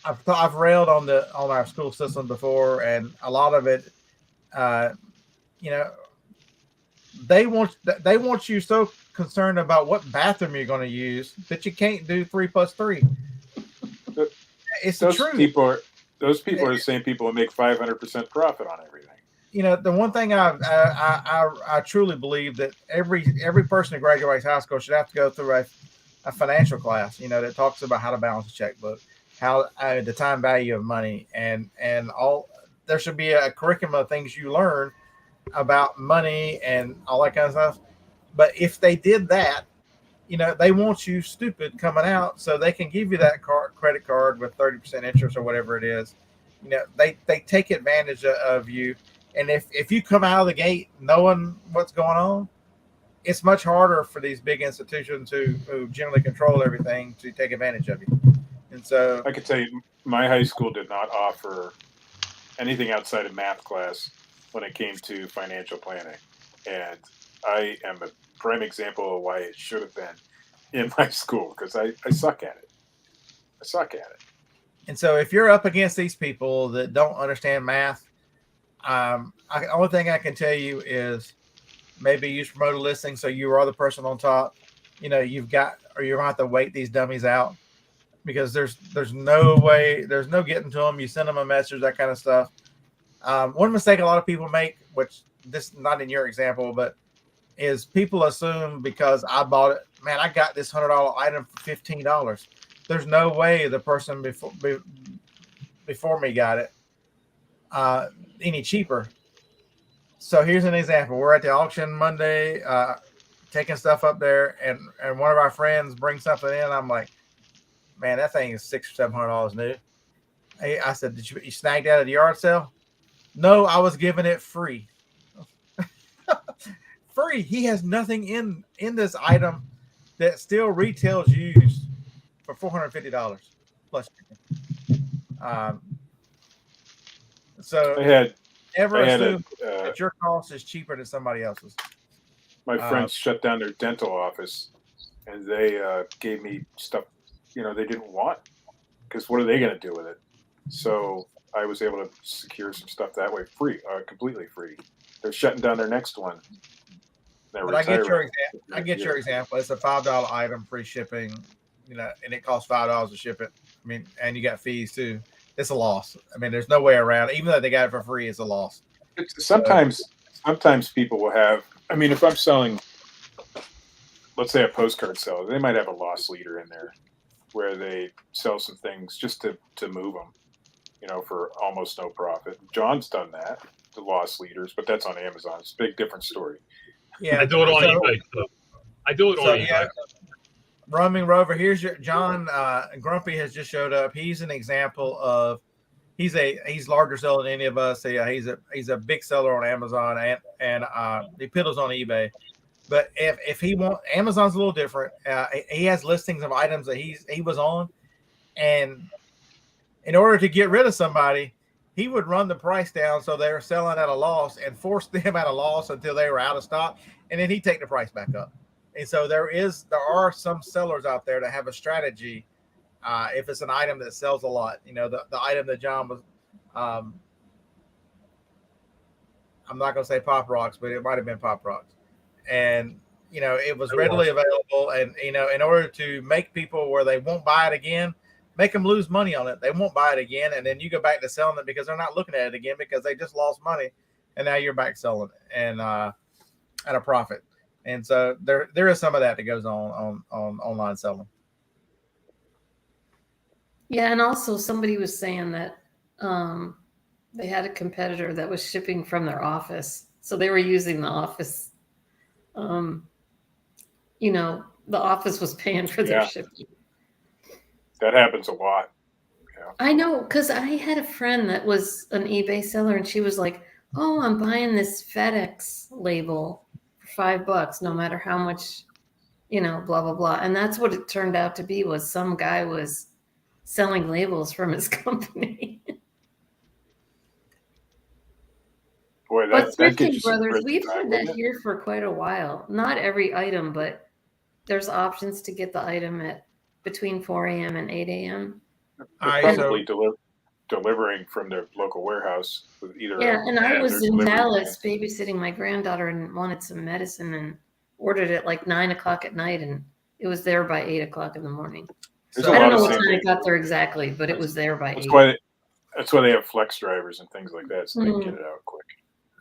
I've railed on our school system before, and a lot of it, they want you so concerned about what bathroom you're going to use that you can't do 3 + 3. It's the truth. Those people are the same people who make 500% profit on everything. The one thing I truly believe that every person who graduates high school should have to go through a financial class, that talks about how to balance a checkbook, how the time value of money, and all. There should be a curriculum of things you learn about money and all that kind of stuff. But if they did that, they want you stupid coming out so they can give you that credit card with 30% interest or whatever it is. They take advantage of you. And if you come out of the gate knowing what's going on, it's much harder for these big institutions who generally control everything to take advantage of you. And so I could tell you, my high school did not offer anything outside of math class when it came to financial planning. And I am a prime example of why it should have been in my school, because I suck at it. I suck at it. And so if you're up against these people that don't understand math, only thing I can tell you is maybe use promoted listing so you are the person on top. You've got, or you're going to have to wait these dummies out, because there's no way, there's no getting to them. You send them a message, that kind of stuff. One mistake a lot of people make, which this not in your example, but is people assume because I bought it, man, I got this $100 item for $15. There's no way the person before me got it any cheaper. So here's an example. We're at the auction Monday, taking stuff up there, and one of our friends brings something in. I'm like, man, that thing is $600 or $700 new. I said, did you snag that at the yard sale? No, I was giving it free. Free. He has nothing in this item that still retails used for $450 plus shipping. So I had assume that your cost is cheaper than somebody else's. My friends shut down their dental office, and they gave me stuff, they didn't want, because what are they going to do with it? So I was able to secure some stuff that way, free, completely free. They're shutting down their next one. But I get your example. Your example. It's a $5 item, free shipping, and it costs $5 to ship it. I mean, and you got fees too. It's a loss. I mean, there's no way around it. Even though they got it for free, it's a loss. Sometimes people will have. I mean, if I'm selling, let's say a postcard seller, they might have a loss leader in there where they sell some things just to move them, for almost no profit. John's done that, the loss leaders, but that's on Amazon. It's a big different story. Yeah, I do it on eBay. I do it on eBay. Yeah. Roaming Rover, here's your John. Grumpy has just showed up. He's an example of he's larger seller than any of us. He's a big seller on Amazon and he piddles on eBay. But if he wants, Amazon's a little different. He has listings of items that he was on, and in order to get rid of somebody, he would run the price down so they're selling at a loss and force them at a loss until they were out of stock, and then he'd take the price back up. And so there are some sellers out there that have a strategy. If it's an item that sells a lot, the item that John was, I'm not going to say Pop Rocks, but it might have been Pop Rocks. And, it was readily available. And, in order to make people where they won't buy it again, make them lose money on it. They won't buy it again. And then you go back to selling it because they're not looking at it again because they just lost money. And now you're back selling it and at a profit. And so there is some of that goes on online selling. Yeah, and also somebody was saying that they had a competitor that was shipping from their office. So they were using the office. The office was paying for their shipping. That happens a lot. Yeah. I know, because I had a friend that was an eBay seller, and she was like, oh, I'm buying this FedEx label for $5, no matter how much, blah, blah, blah. And that's what it turned out to be, was some guy was selling labels from his company. Boy, But Thrifting Brothers, we've had that here for quite a while. Not every item, but there's options to get the item at between 4 a.m. and 8 a.m. Probably delivering from their local warehouse with either. Yeah, and I was in Dallas babysitting my granddaughter and wanted some medicine and ordered it like 9 o'clock at night, and it was there by 8 o'clock in the morning. So I don't know what time it got there exactly, but it was there by 8. That's why they have flex drivers and things like that, so they can get it out quick.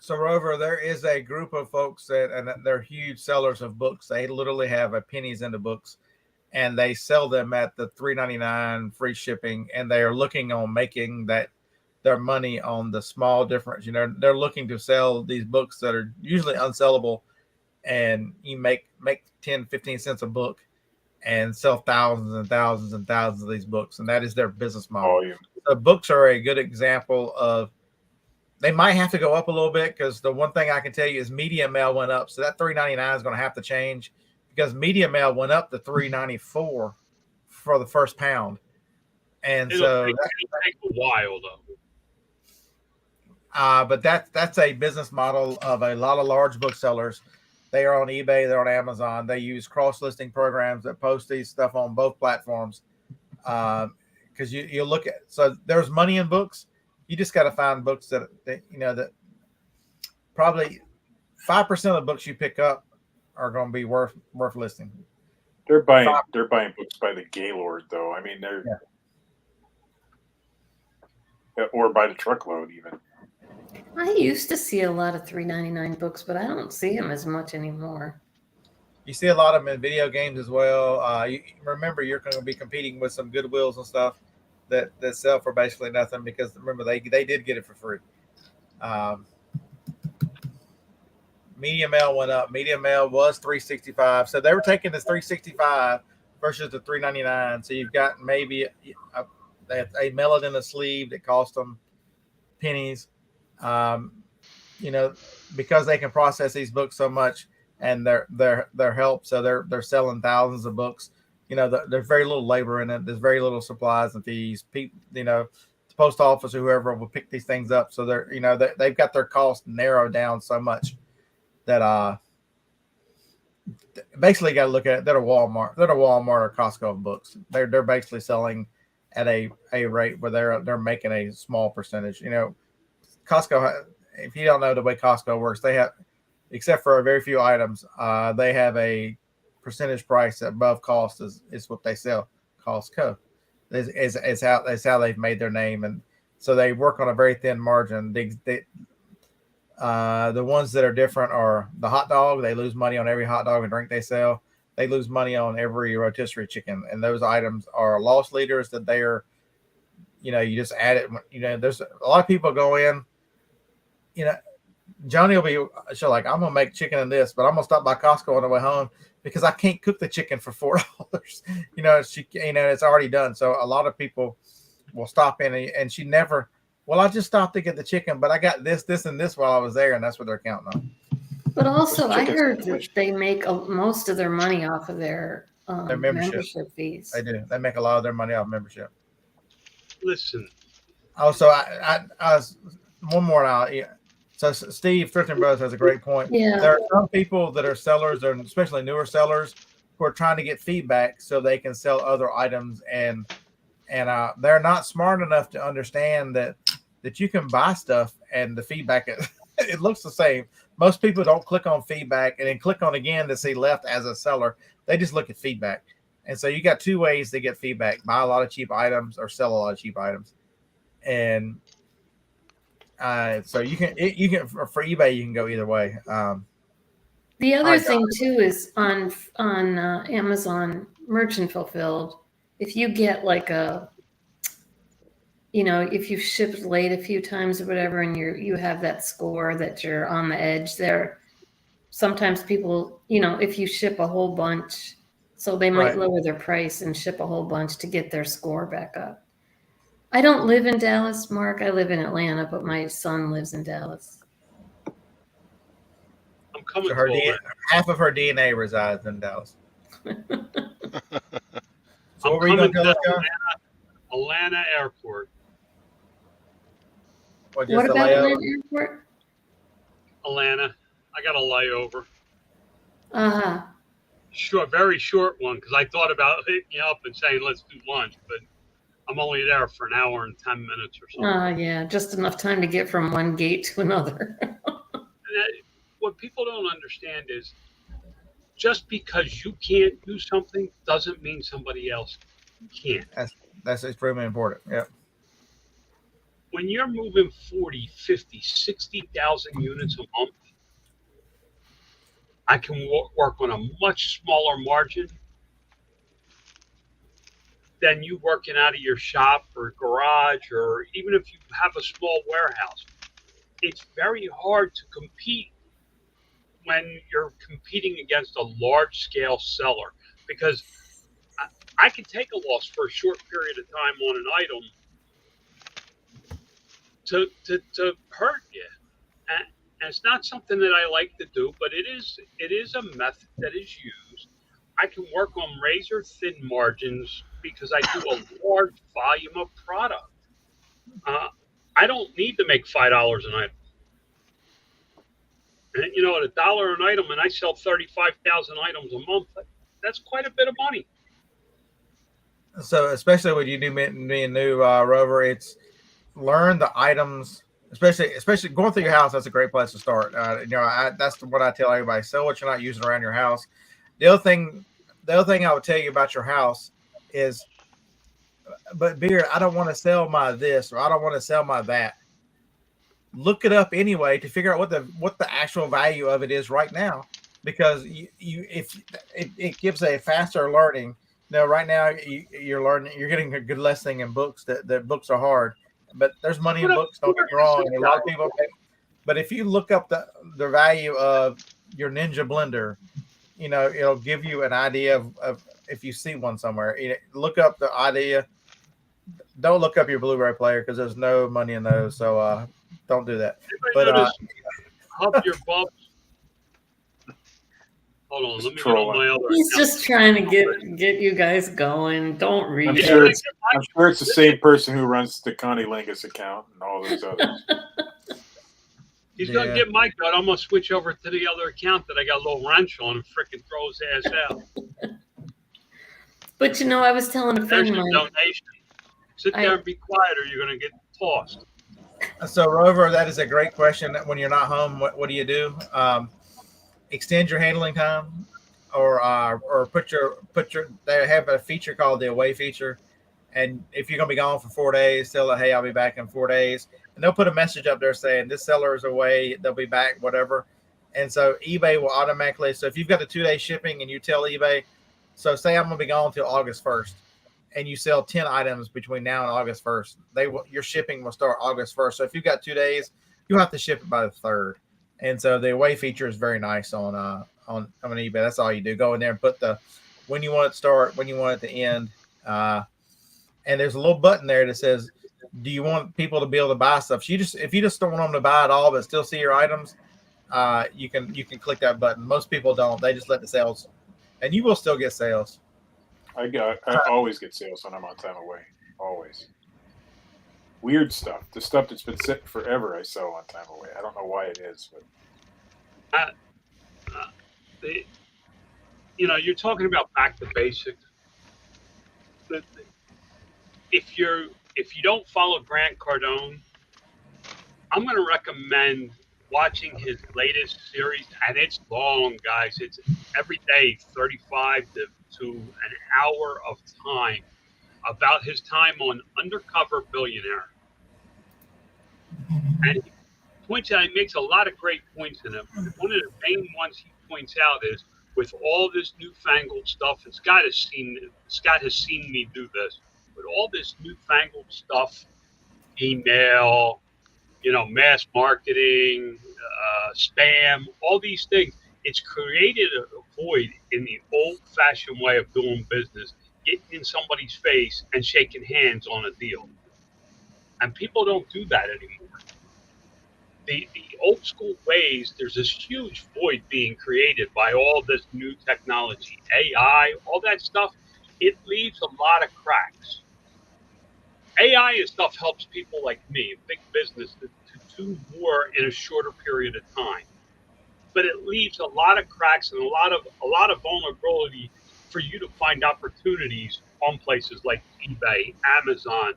So Rover, there is a group of folks and they're huge sellers of books. They literally have pennies into books, and they sell them at the $3.99 free shipping, and they are looking on making their money on the small difference. They're looking to sell these books that are usually unsellable, and you make 10, 15 cents a book, and sell thousands and thousands and thousands of these books, and that is their business model. Volume. So books are a good example of. They might have to go up a little bit because the one thing I can tell you is media mail went up, so that $3.99 is going to have to change because media mail went up to $3.94 for the first pound, and It'll take a while though. But that's a business model of a lot of large booksellers. They are on eBay, they're on Amazon. They use cross-listing programs that post these stuff on both platforms. Because you look at, so there's money in books. You just got to find books that that probably 5% of the books you pick up are going to be worth listing. They're buying books by the Gaylord though. I mean, or by the truckload even. I used to see a lot of $3.99 books, but I don't see them as much anymore. You see a lot of them in video games as well. You remember you're going to be competing with some Goodwills and stuff that sell for basically nothing because remember they did get it for free. Media mail went up. Media mail was $3.65, so they were taking this $3.65 versus the $3.99. So you've got maybe they mail it in a sleeve that cost them pennies. Because they can process these books so much and their help, so they're selling thousands of books. There's very little labor in it. There's very little supplies and fees. People, the post office or whoever will pick these things up. So they've got their cost narrowed down so much that basically got to look at it. They're a Walmart or Costco of books. They're basically selling at a rate where they're making a small percentage. Costco, if you don't know the way Costco works, they have, except for a very few items, they have a percentage price above cost is what they sell. Costco is how they've made their name, and so they work on a very thin margin. The ones that are different are the hot dog. They lose money on every hot dog and drink they sell. They lose money on every rotisserie chicken, and those items are loss leaders that they are. You just add it. There's a lot of people go in. Johnny will be like, I'm gonna make chicken in this, but I'm gonna stop by Costco on the way home because I can't cook the chicken for $4. It's already done. So a lot of people will stop in and she never. Well, I just stopped to get the chicken, but I got this, and this while I was there, and that's what they're counting on. But also, I heard that they make most of their money off of their membership fees. They do. They make a lot of their money off membership. Listen. Also, I was one more now. So Steve Thrifting Brothers has a great point. Yeah. There are some people that are sellers, and especially newer sellers, who are trying to get feedback so they can sell other items, and they're not smart enough to understand that you can buy stuff and the feedback it looks the same. Most people don't click on feedback and then click on again to see left as a seller. They just look at feedback. And so you got two ways to get feedback: buy a lot of cheap items or sell a lot of cheap items. And so you can for eBay you can go either way. The other thing too is on Amazon Merchant Fulfilled, if you get like if you've shipped late a few times or whatever, and you have that score that you're on the edge there, sometimes people, if you ship a whole bunch, so they might lower their price and ship a whole bunch to get their score back up. I don't live in Dallas, Mark. I live in Atlanta, but my son lives in Dallas. I'm coming half of her DNA resides in Dallas. So where were you going to go? Atlanta Airport. What about Atlanta Airport? Atlanta. I got a layover. Uh-huh. Sure, very short one, because I thought about hitting you up and saying, let's do lunch, but I'm only there for an hour and 10 minutes or something. Yeah, just enough time to get from one gate to another. What people don't understand is just because you can't do something doesn't mean somebody else can't. That's extremely important. Yep. When you're moving 40, 50, 60,000 units a month, I can work on a much smaller margin than you working out of your shop or garage, or even if you have a small warehouse. It's very hard to compete when you're competing against a large scale seller, because I can take a loss for a short period of time on an item to hurt you. And it's not something that I like to do, but it is a method that is used. I can work on razor thin margins because I do a large volume of product. I don't need to make $5 an item. And, at $1 an item, and I sell 35,000 items a month. That's quite a bit of money. So especially when you do being new, Rover, it's learn the items. Especially going through your house, that's a great place to start. That's what I tell everybody: sell what you're not using around your house. The other thing I would tell you about your house is, but beer, I don't want to sell my this or I don't want to sell my that. Look it up anyway to figure out what the actual value of it is right now, because if it gives a faster learning. Right now you're learning, you're getting a good lesson in books that books are hard, but there's money in books. Don't get me wrong, and a lot of people. But if you look up the value of your Ninja blender, it'll give you an idea of if you see one somewhere. Look up the idea. Don't look up your Blu-ray player because there's no money in those. So don't do that. But Hub Your Bubs. Hold on, let me get on my other. He's just trying to get you guys going. Don't read I'm it. sure it's the same person who runs the Connie Lingus account and all those others. He's gonna get my cut. I'm gonna switch over to the other account that I got a little wrench on and frickin' throw his ass out. But I was telling a friend of mine. Donation. Sit there and be quiet, or you're gonna get tossed. So Rover, that is a great question. When you're not home, what do you do? Extend your handling time, or put your. They have a feature called the away feature, and if you're gonna be gone for 4 days, tell them, hey, I'll be back in 4 days, and they'll put a message up there saying this seller is away, they'll be back, whatever. And so eBay will automatically. So if you've got the 2-day shipping and you tell eBay, so say I'm gonna be gone until August 1st, and you sell 10 items between now and August 1st, your shipping will start August 1st. So if you've got 2 days, you'll have to ship it by the 3rd. And so the away feature is very nice on eBay. That's all you do. Go in there and put when you want it to start, when you want it to end. And there's a little button there that says, do you want people to be able to buy stuff? So if you just don't want them to buy it all but still see your items, you can click that button. Most people don't. They just let the sales, and you will still get sales. I always get sales when I'm on time away. Always. Weird stuff. The stuff that's been sitting forever, I sell on time away. I don't know why it is, but you're talking about back to basics. If you don't follow Grant Cardone, I'm going to recommend watching his latest series, and it's long, guys. It's every day, 35 to an hour of time, about his time on Undercover Billionaire. And he points out, he makes a lot of great points in them. One of the main ones he points out is, with all this newfangled stuff, and Scott has seen me do this, with all this newfangled stuff, email, mass marketing, spam, all these things, it's created a void in the old-fashioned way of doing business, getting in somebody's face and shaking hands on a deal. And people don't do that anymore. The old school ways, there's this huge void being created by all this new technology, AI, all that stuff. It leaves a lot of cracks. AI and stuff helps people like me, big business, to do more in a shorter period of time. But it leaves a lot of cracks and a lot of vulnerability for you to find opportunities on places like eBay, Amazon.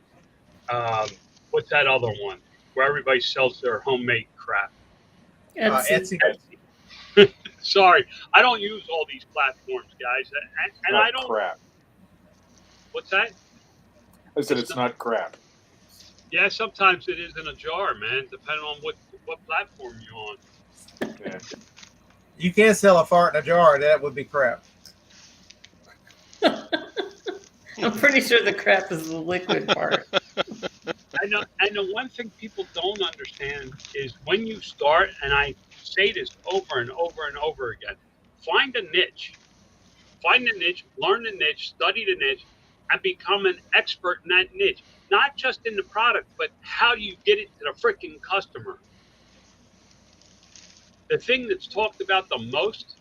What's that other one where everybody sells their homemade crap? Etsy. Sorry, I don't use all these platforms, guys, and I don't. Crap. What's that? I said it's not crap. Yeah, sometimes it is in a jar, man, depending on what platform you're on. Yeah. You can't sell a fart in a jar. That would be crap. I'm pretty sure the crap is the liquid part. And the one thing people don't understand is when you start, and I say this over and over and over again, find a niche. Find the niche, learn the niche, study the niche, and become an expert in that niche. Not just in the product, but how do you get it to the freaking customer? The thing that's talked about the most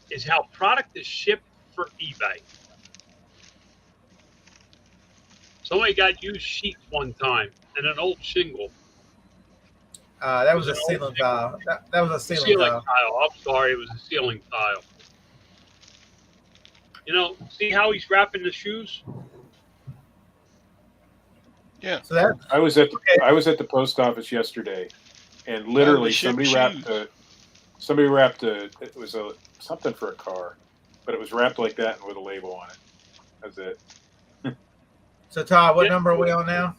is how product is shipped for eBay. Somebody got used sheets one time and an old shingle. That was a ceiling tile. That was a ceiling tile. I'm sorry, it was a ceiling tile. You know, see how he's wrapping the shoes? Yeah. So that I was at the post office yesterday, and literally somebody wrapped it was something for a car, but it was wrapped like that and with a label on it. That's it. So Todd, what number are we on now?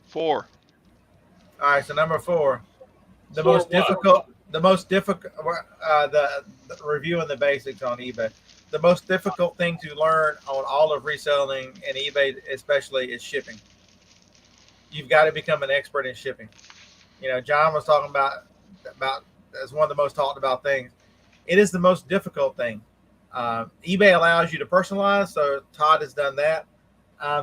4. All right, so number 4. The For most what? difficult, the reviewing the basics on eBay. The most difficult thing to learn on all of reselling and eBay, especially, is shipping. You've got to become an expert in shipping. You know, John was talking about as one of the most talked about things. It is the most difficult thing. eBay allows you to personalize, so Todd has done that.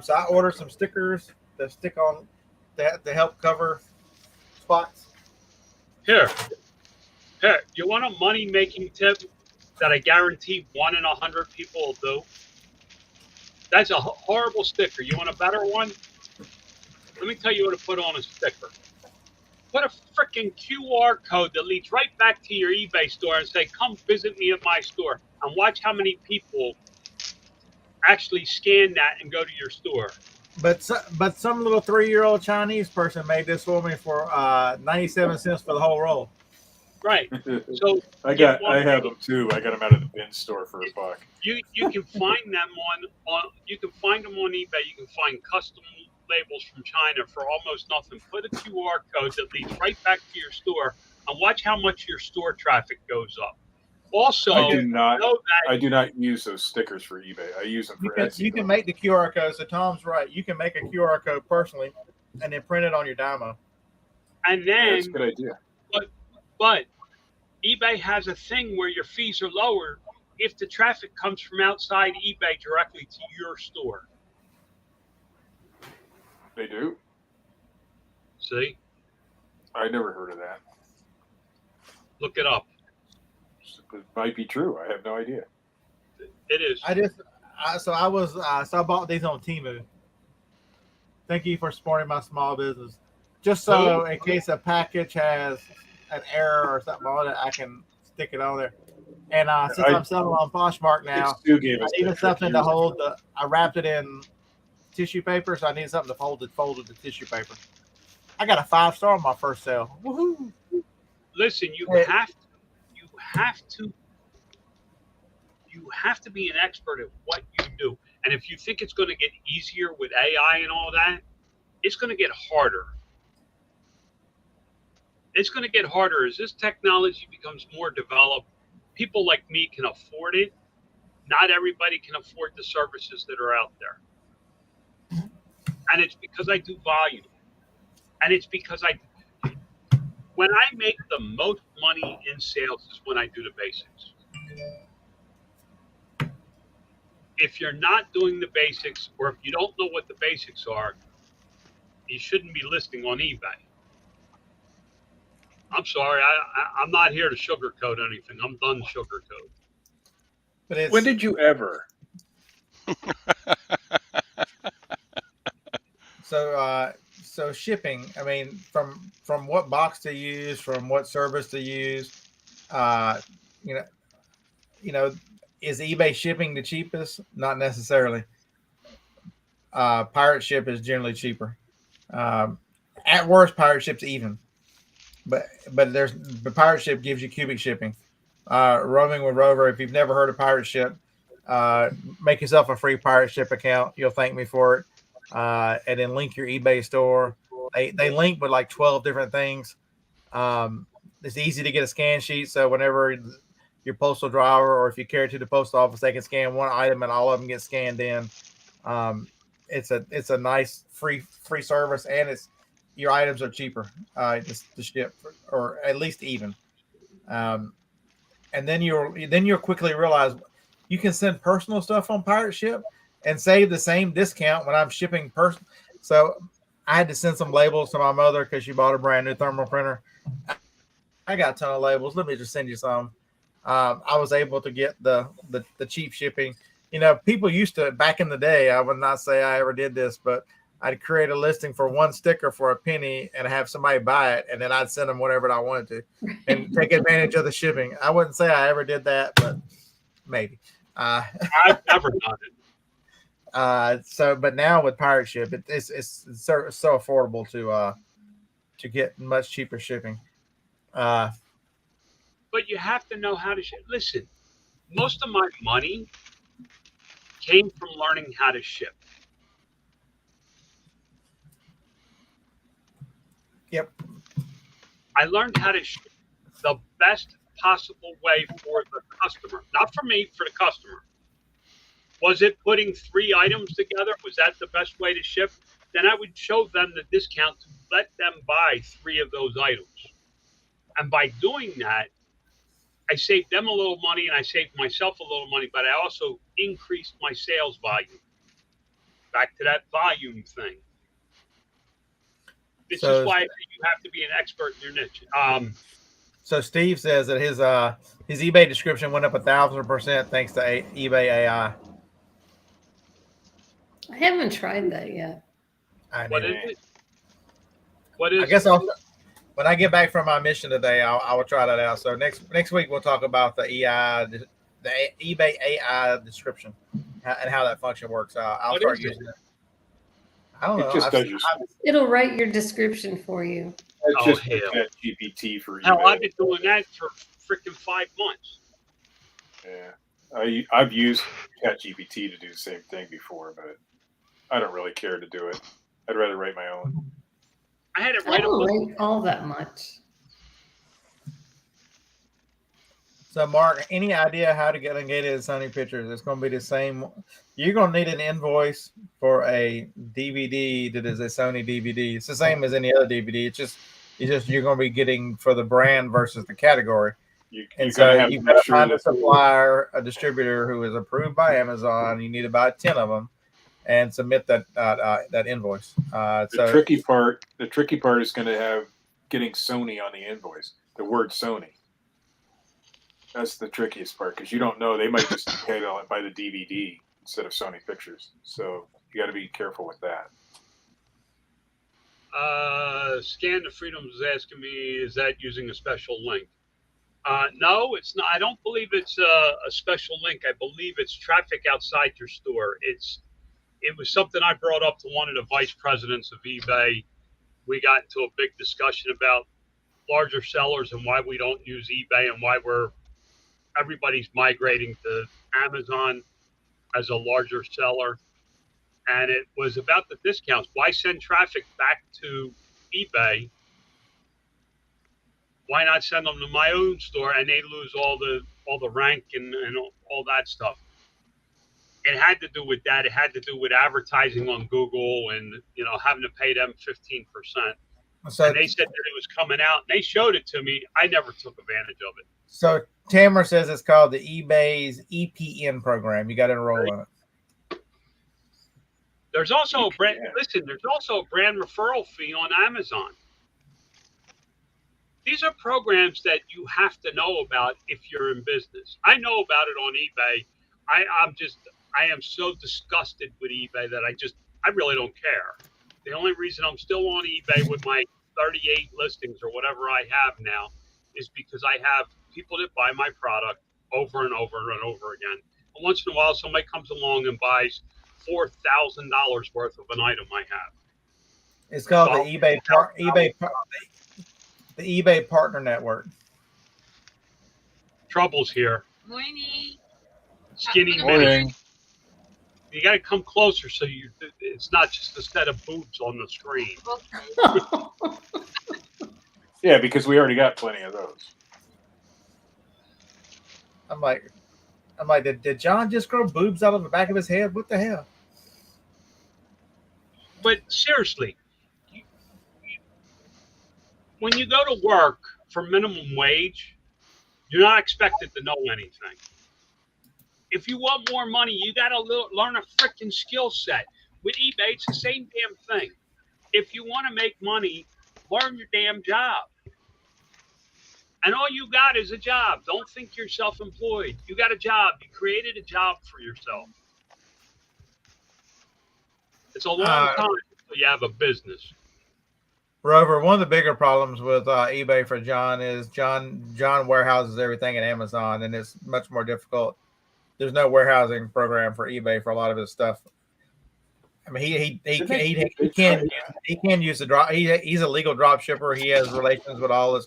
So I ordered some stickers to stick on to help cover spots. Here, you want a money-making tip that I guarantee 1 in 100 people will do? That's a horrible sticker. You want a better one? Let me tell you what to put on a sticker. Put a freaking QR code that leads right back to your eBay store and say, come visit me at my store, and watch how many people actually scan that and go to your store. But some little 3-year-old Chinese person made this for me for 97 cents for the whole roll. Right. So I have them too. I got them out of the bin store for $1. You can find them on eBay. You can find custom labels from China for almost nothing. Put a QR code that leads right back to your store, and watch how much your store traffic goes up. Also, I do not use those stickers for eBay. I use them for Etsy. You can make the QR code. So Tom's right. You can make a QR code personally, and then print it on your Dymo. And then that's a good idea. But eBay has a thing where your fees are lower if the traffic comes from outside eBay directly to your store. They do? See? I never heard of that. Look it up. It might be true. I have no idea. It is. I bought these on Temu. Thank you for supporting my small business. Just so in case a package has an error or something on it, I can stick it on there. And since I'm selling on Poshmark now, I needed something to hold. I wrapped it in tissue paper, so I needed something to fold the tissue paper. I got a 5-star on my first sale. Woohoo! Listen, you have to be an expert at what you do. And if you think it's going to get easier with AI and all that, it's going to get harder. It's going to get harder as this technology becomes more developed. People like me can afford it. Not everybody can afford the services that are out there. And it's because I do volume. And it's because when I make the most money in sales is when I do the basics. If you're not doing the basics, or if you don't know what the basics are, you shouldn't be listing on eBay. I'm sorry, I'm not here to sugarcoat anything. I'm done sugarcoat. But when did you ever? So shipping. I mean, from what box to use, from what service to use. You know, is eBay shipping the cheapest? Not necessarily. Pirate ship is generally cheaper. At worst, pirate ship's even. But the pirate ship gives you cubic shipping. Roaming with Rover. If you've never heard of pirate ship, make yourself a free pirate ship account. You'll thank me for it. And then link your eBay store. They link with like 12 different things. It's easy to get a scan sheet, so whenever your postal driver, or if you carry it to the post office, they can scan one item and all of them get scanned in. It's a nice free service, and your items are cheaper to ship, or at least even. and then you'll quickly realize you can send personal stuff on pirate ship and save the same discount when I'm shipping person. So I had to send some labels to my mother because she bought a brand new thermal printer. I got a ton of labels. Let me just send you some. I was able to get the cheap shipping. People used to, back in the day, I would not say I ever did this, but I'd create a listing for one sticker for a penny and have somebody buy it, and then I'd send them whatever I wanted to and take advantage of the shipping. I wouldn't say I ever did that, but maybe. I've never done it. But now with pirate ship, it's so affordable to get much cheaper shipping. But you have to know how to ship. Listen, most of my money came from learning how to ship. Yep. I learned how to ship the best possible way for the customer. Not for me, for the customer. Was it putting 3 items together? Was that the best way to ship? Then I would show them the discount to let them buy 3 of those items. And by doing that, I saved them a little money and I saved myself a little money, but I also increased my sales volume. Back to that volume thing. This is why you have to be an expert in your niche. So Steve says that his eBay description went up 1,000% thanks to eBay AI. I haven't tried that yet. What is it? What is? I guess when I get back from my mission today, I will try that out. So next week we'll talk about the eBay AI description and how that function works. I'll start using it. I don't know. It'll write your description for you. It's just GPT for eBay. Hell, I've been doing that for freaking 5 months. Yeah, I've used ChatGPT to do the same thing before, but I don't really care to do it. I'd rather write my own. I had it I don't write all that much. So, Mark, any idea how to get ungated Sony pictures? It's going to be the same. You're going to need an invoice for a DVD that is a Sony DVD. It's the same as any other DVD. It's just you're going to be getting for the brand versus the category. You've got to find a supplier, a distributor who is approved by Amazon. You need about 10 of them, and submit that invoice. The tricky part is going to have getting Sony on the invoice. The word Sony. That's the trickiest part because you don't know. They might just pay it by the DVD instead of Sony Pictures. So you got to be careful with that. Scan the Freedom is asking me, is that using a special link? No, it's not. I don't believe it's a special link. I believe it's traffic outside your store. It was something I brought up to one of the vice presidents of eBay. We got into a big discussion about larger sellers and why we don't use eBay and why everybody's migrating to Amazon as a larger seller. And it was about the discounts. Why send traffic back to eBay? Why not send them to my own store and they lose all the rank and all that stuff? It had to do with that. It had to do with advertising on Google and having to pay them 15%. So, and they said that it was coming out. And they showed it to me. I never took advantage of it. So Tamara says it's called the eBay's EPN program. You got to enroll in it. There's also a brand. Listen, there's also a brand referral fee on Amazon. These are programs that you have to know about if you're in business. I know about it on eBay. I am so disgusted with eBay that I really don't care. The only reason I'm still on eBay with my 38 listings or whatever I have now is because I have people that buy my product over and over and over again. And once in a while, somebody comes along and buys $4,000 worth of an item I have. It's called the eBay Partner Network. Trouble's here. Morning. Skinny Morning. You got to come closer so it's not just a set of boobs on the screen. Yeah, because we already got plenty of those. I'm like, did John just grow boobs out of the back of his head? What the hell? But seriously, when you go to work for minimum wage, You're not expected to know anything. If you want more money, you got to learn a freaking skill set. With eBay, it's the same damn thing. If you want to make money, learn your damn job. And all you got is a job. Don't think you're self-employed. You got a job. You created a job for yourself. It's a long time until you have a business. Rover, one of the bigger problems with eBay for John is John warehouses everything at Amazon, and it's much more difficult. There's no warehousing program for eBay for a lot of his stuff. I mean, he can use the drop. He's a legal drop shipper. He has relations with all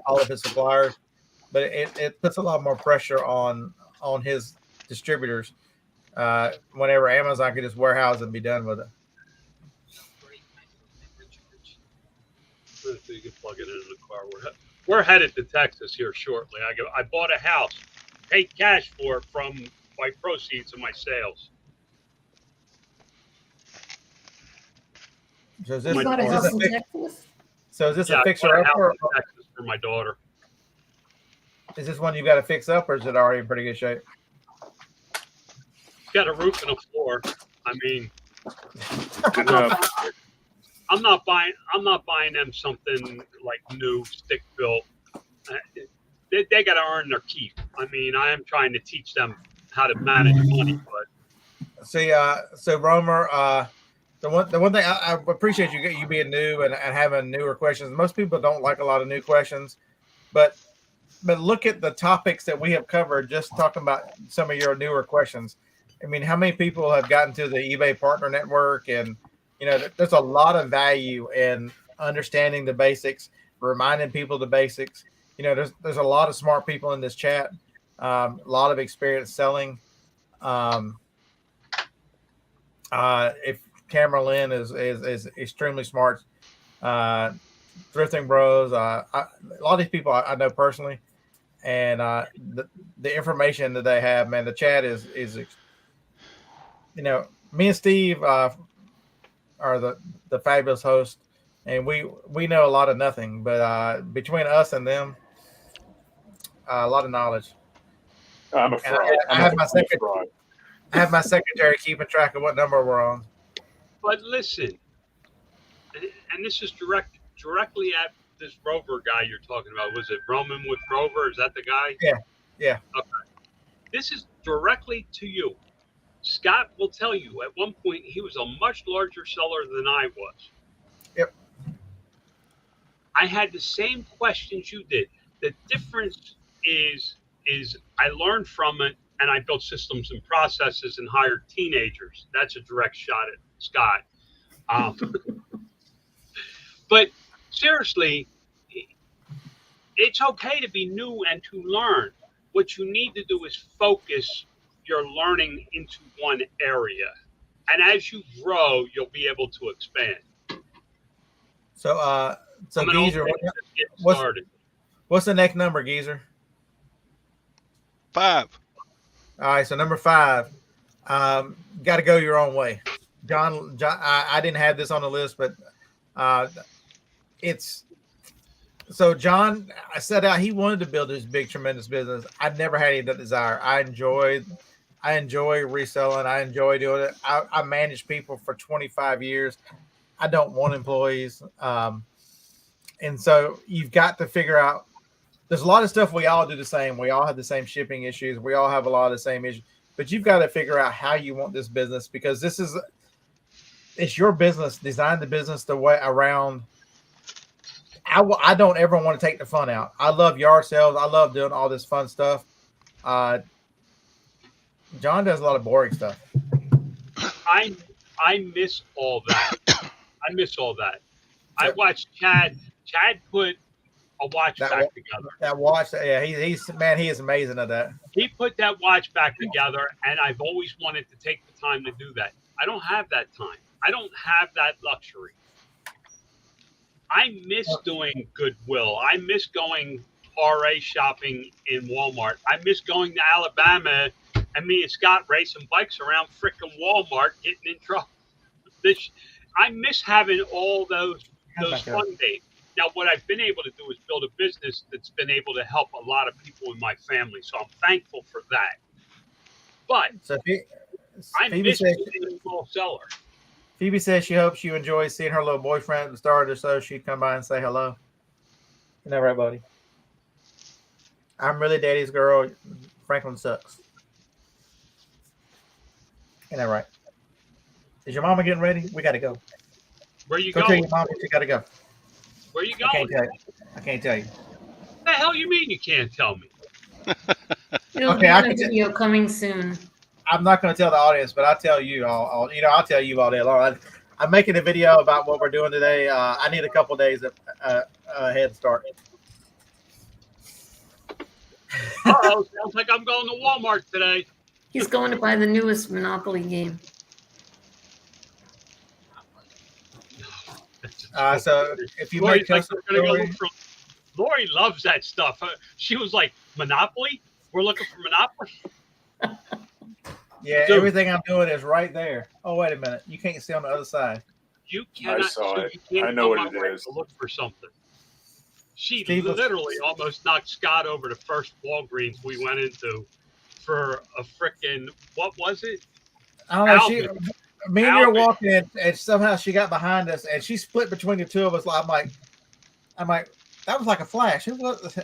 of his suppliers, but it puts a lot more pressure on his distributors. Whenever Amazon can just warehouse and be done with it. So you can plug it into the car. We're headed to Texas here shortly. I bought a house, paid cash for it from my proceeds of my sales. So is You bought a house in Texas? is this Yeah, a fixer upper? in Texas for my daughter. Is this one you got to fix up, or is it already in pretty good shape? It's got a roof and a floor. I mean, No, I'm not buying them something like new stick built. They got to earn their keep. I mean, I am trying to teach them how to manage money, but See, so Romer, the one thing I appreciate you being new and having newer questions. Most people don't like a lot of new questions, but look at the topics that we have covered. Just talking about some of your newer questions. I mean, how many people have gotten to the eBay Partner Network? And there's a lot of value in understanding the basics, reminding people the basics. There's a lot of smart people in this chat, a lot of experience selling. If Cameron Lynn is extremely smart, Drifting Bros, a lot of these people I know personally, and the information that they have, man, the chat is me and Steve are the fabulous host, and we know a lot of nothing, but between us and them, a lot of knowledge. I'm a fraud. I have my secretary keeping track of what number we're on. But listen, and this is directly at this Rover guy you're talking about. Was it Roman with Rover? Is that the guy? Yeah. Okay. This is directly to you. Scott will tell you at one point he was a much larger seller than I was. Yep. I had the same questions you did. The difference is I learned from it, and I built systems and processes and hired teenagers. That's a direct shot at Scott. But seriously, it's okay to be new and to learn. What you need to do is focus your learning into one area. And as you grow, you'll be able to expand. So Geezer, what's the next number, Geezer? 5. All right, so number 5, got to go your own way. John, I didn't have this on the list, but John, I set out, he wanted to build this big, tremendous business. I never had any of that desire. I enjoy reselling. I enjoy doing it. I managed people for 25 years. I don't want employees. And so you've got to figure out, there's a lot of stuff we all do the same. We all have the same shipping issues. We all have a lot of the same issues, but you've got to figure out how you want this business, because it's your business. Design the business the way around. I don't ever want to take the fun out. I love yard sales. I love doing all this fun stuff. John does a lot of boring stuff. I miss all that. I miss all that. I watched Chad put a watch back together. That watch, yeah, he is amazing at that. He put that watch back together, and I've always wanted to take the time to do that. I don't have that time. I don't have that luxury. I miss doing Goodwill. I miss going RA shopping in Walmart. I miss going to Alabama and me and Scott racing bikes around frickin' Walmart, getting in trouble. I miss having all those fun days. Now, what I've been able to do is build a business that's been able to help a lot of people in my family. So I'm thankful for that. But So I Phoebe miss says being a small seller. Phoebe says she hopes you enjoy seeing her little boyfriend at the start or so. She'd come by and say hello. You know, right, buddy? I'm really daddy's girl. Franklin sucks. You know, right? Is your mama getting ready? We got to go. Where you Go tell going? your mom you got to go. Where you I can't going? tell you. I can't tell you. What the hell you mean you can't tell me? It'll Okay, be I on a can. video coming soon. I'm not going to tell the audience, but I'll tell you. I'll tell you all day long. I'm making a video about what we're doing today. I need a couple days of head start. Uh-oh, sounds like I'm going to Walmart today. He's going to buy the newest Monopoly game. So if you Lori's make like, custom we're gonna go jewelry, look for. Lori loves that stuff. She was like, Monopoly? We're looking for Monopoly? yeah, Dude. everything I'm doing is right there. Oh, wait a minute. You can't see on the other side. You cannot. saw it. You can't I know tell what my it wife is. to look for something. She Steve, literally almost knocked Scott over the first Walgreens we went into for a frickin' what was it? I don't know. Alvin. Me and you were Alvin. walking, and somehow she got behind us, and she split between the two of us. I'm like, that was like a flash. Who was?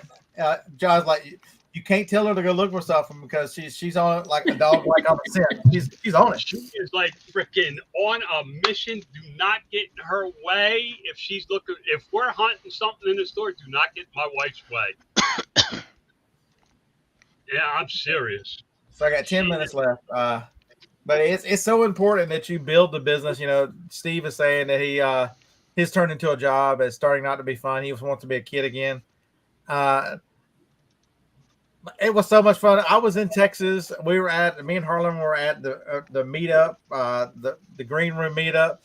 John's like, you can't tell her to go look for something because she's on it like a dog, like on the scent. She's on it. She is like freaking on a mission. Do not get in her way. If she's looking, if we're hunting something in the store, do not get in my wife's way. Yeah, I'm serious. So I got 10 minutes left. But it's so important that you build the business. You know, Steve is saying that his turned into a job. It's starting not to be fun. He wants to be a kid again. It was so much fun. I was in Texas. Me and Harlan were at the meetup, the green room meetup,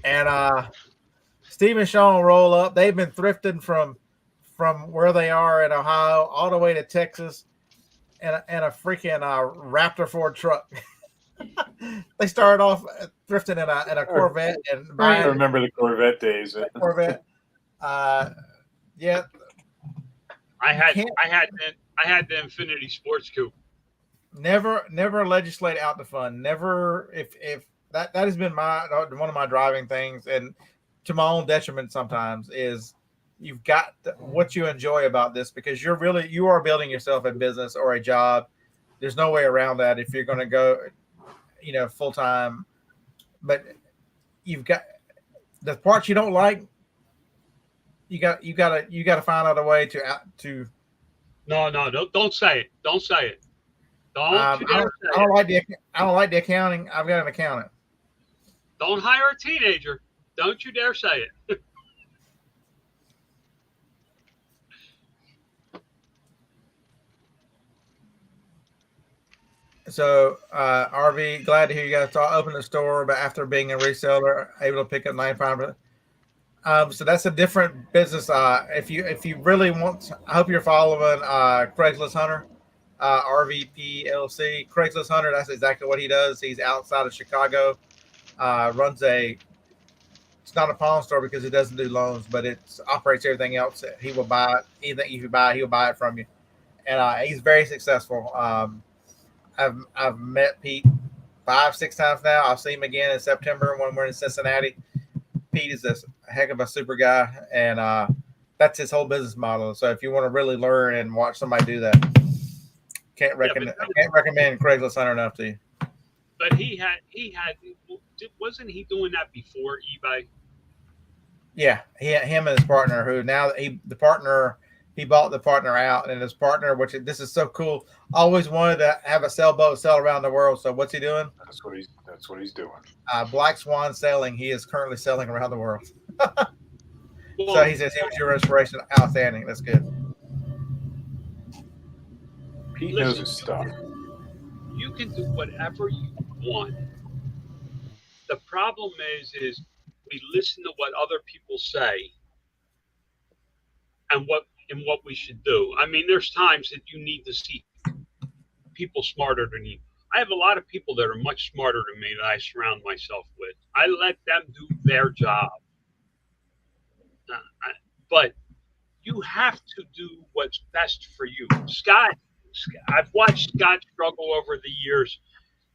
and Steve and Sean roll up. They've been thrifting from where they are in Ohio all the way to Texas, and a freaking Raptor Ford truck. They started off thrifting in a Corvette and I buying remember the Corvette days. a Corvette. Yeah, I had the Infinity Sports Coupe. never legislate out the fun. Never if that has been one of my driving things, and to my own detriment sometimes, is you've got what you enjoy about this, because you are building yourself a business or a job. There's no way around that if you're going to go, full time. But you've got the parts you don't like. You got to find out a way to. No, don't say it. Don't say it. I don't like the accounting. I've got an accountant. Don't hire a teenager. Don't you dare say it. So, RV, glad to hear you guys open the store, but after being a reseller, able to pick up 95%. So that's a different business. If you really want, I hope you're following Craigslist Hunter, RVP LC. Craigslist Hunter, that's exactly what he does. He's outside of Chicago. Runs it's not a pawn store because he doesn't do loans, but it operates everything else. He will buy it. Anything you buy, he'll buy it from you. And he's very successful. I've met Pete 5-6 times now. I'll see him again in September when we're in Cincinnati. Pete is a heck of a super guy, and that's his whole business model. So if you want to really learn and watch somebody do that, I can't recommend Craigslist Hunter enough to you. But he had wasn't he doing that before eBay? Yeah, him and his partner, who now he bought the partner out, and his partner, this is so cool, always wanted to have a sailboat sail around the world. So what's he doing? That's what he's doing. Black Swan Sailing. He is currently sailing around the world. Well, So he says, "He was your inspiration." Outstanding. That's good. Pete knows his stuff. You can do whatever you want. The problem is we listen to what other people say and what we should do. I mean, there's times that you need to see people smarter than you. I have a lot of people that are much smarter than me that I surround myself with. I let them do their job. but you have to do what's best for you. I've watched Scott struggle over the years,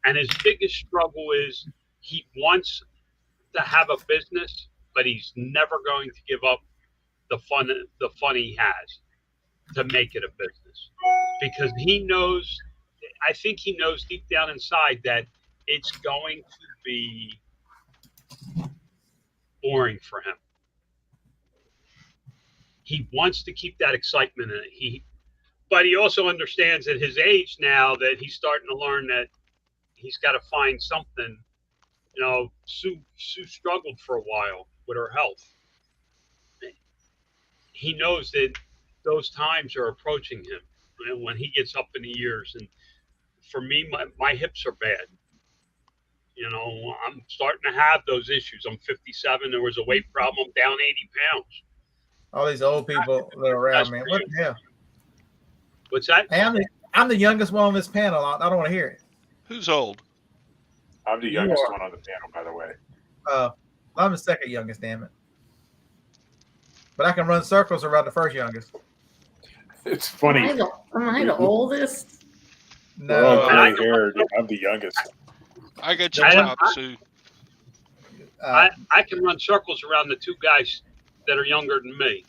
and his biggest struggle is he wants to have a business, but he's never going to give up the fun he has to make it a business, because he knows, I think he knows deep down inside that it's going to be boring for him. He wants to keep that excitement in it. But he also understands at his age now that he's starting to learn that he's got to find something. You know, Sue struggled for a while with her health. He knows that those times are approaching him when he gets up in the years. And for me, my hips are bad. You know, I'm starting to have those issues. I'm 57. There was a weight problem, down 80 pounds. All these old people that are around, man. What the hell? What's that? Hey, I'm the youngest one on this panel. I don't want to hear it. Who's old? I'm the youngest one on the panel, by the way. I'm the second youngest, damn it. But I can run circles around the first youngest. It's funny. Am I the oldest? We're all No, gray haired. I'm the youngest. I got your top, Sue. I can run circles around the two guys that are younger than me.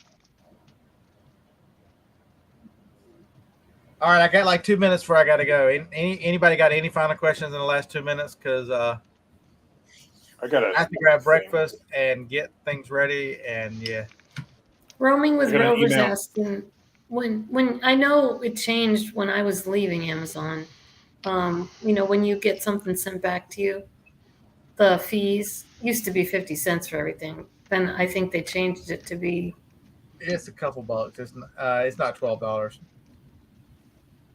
all right, I got like 2 minutes before I got to go. Anybody got any final questions in the last 2 minutes? Because I have to grab breakfast and get things ready, and yeah. Roaming with I got an Rover's email. asking when I know it changed when I was leaving Amazon. You know, when you get something sent back to you, the fees used to be 50 cents for everything. Then I think they changed it to be. It's a couple bucks. It's not $12.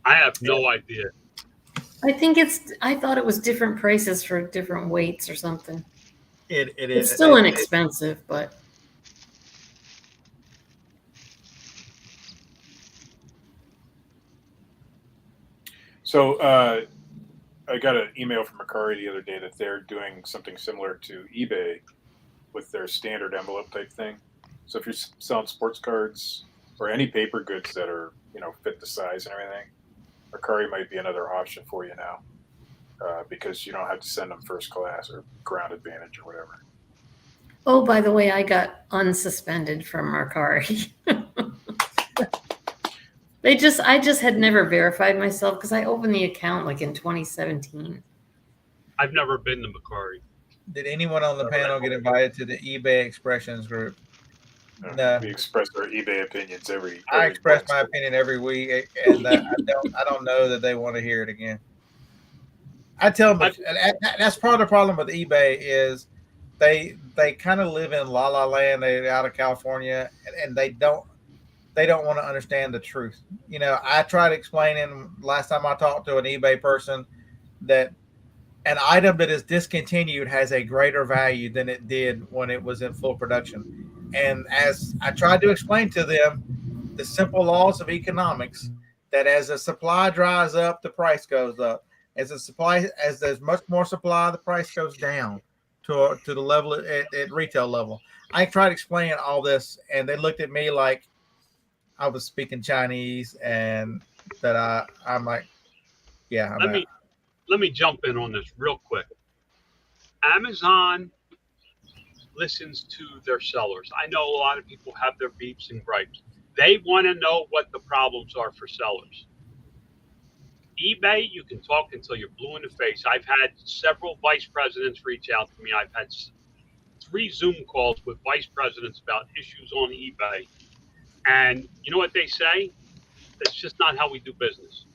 I have no idea. I thought it was different prices for different weights or something. It It's is. still inexpensive, but So I got an email from Mercari the other day that they're doing something similar to eBay with their standard envelope type thing. So if you're selling sports cards or any paper goods that are, you know, fit the size and everything, Mercari might be another option for you now because you don't have to send them first class or ground advantage or whatever. oh, by the way, I got unsuspended from Mercari. I just had never verified myself because I opened the account like in 2017. I've never been to Macquarie. Did anyone on the panel get invited to the eBay Expressions group? No. We express our eBay opinions every I express my Wednesday. opinion every week, and I don't know that they want to hear it again. I tell them that's part of the problem with eBay is they kind of live in la la land. They're out of California, and they don't want to understand the truth. You know, I tried explaining last time I talked to an eBay person that an item that is discontinued has a greater value than it did when it was in full production. And as I tried to explain to them the simple laws of economics, that as the supply dries up, the price goes up. As there's much more supply, the price goes down to the level at retail level. I tried explaining all this, and they looked at me like I was speaking Chinese, and that I'm like, yeah. Let me jump in on this real quick. Amazon listens to their sellers. I know a lot of people have their beeps and gripes. They want to know what the problems are for sellers. eBay, you can talk until you're blue in the face. I've had several vice presidents reach out to me. I've had 3 Zoom calls with vice presidents about issues on eBay. And you know what they say? It's just not how we do business.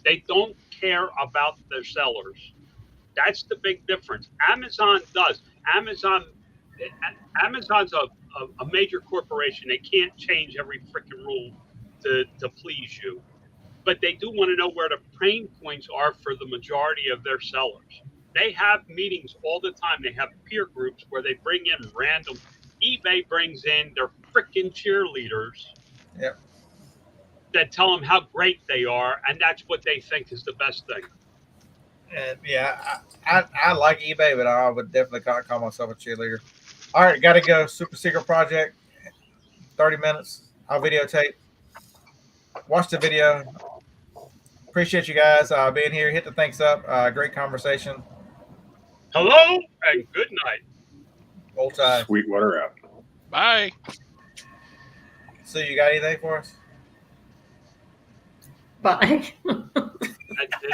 They don't care about their sellers. That's the big difference. Amazon does. Amazon's a major corporation. They can't change every freaking rule to please you. But they do want to know where the pain points are for the majority of their sellers. They have meetings all the time. They have peer groups where they bring in random. eBay brings in their freaking cheerleaders. Yep. That tell them how great they are, and that's what they think is the best thing. And yeah, I like eBay, but I would definitely call myself a cheerleader. All right, got to go. Super secret project. 30 minutes. I'll videotape. Watch the video. Appreciate you guys being here. Hit the thanks up. Great conversation. Hello and good night. Old time. Sweetwater out. Bye. So you got anything for us? Bye. That's it.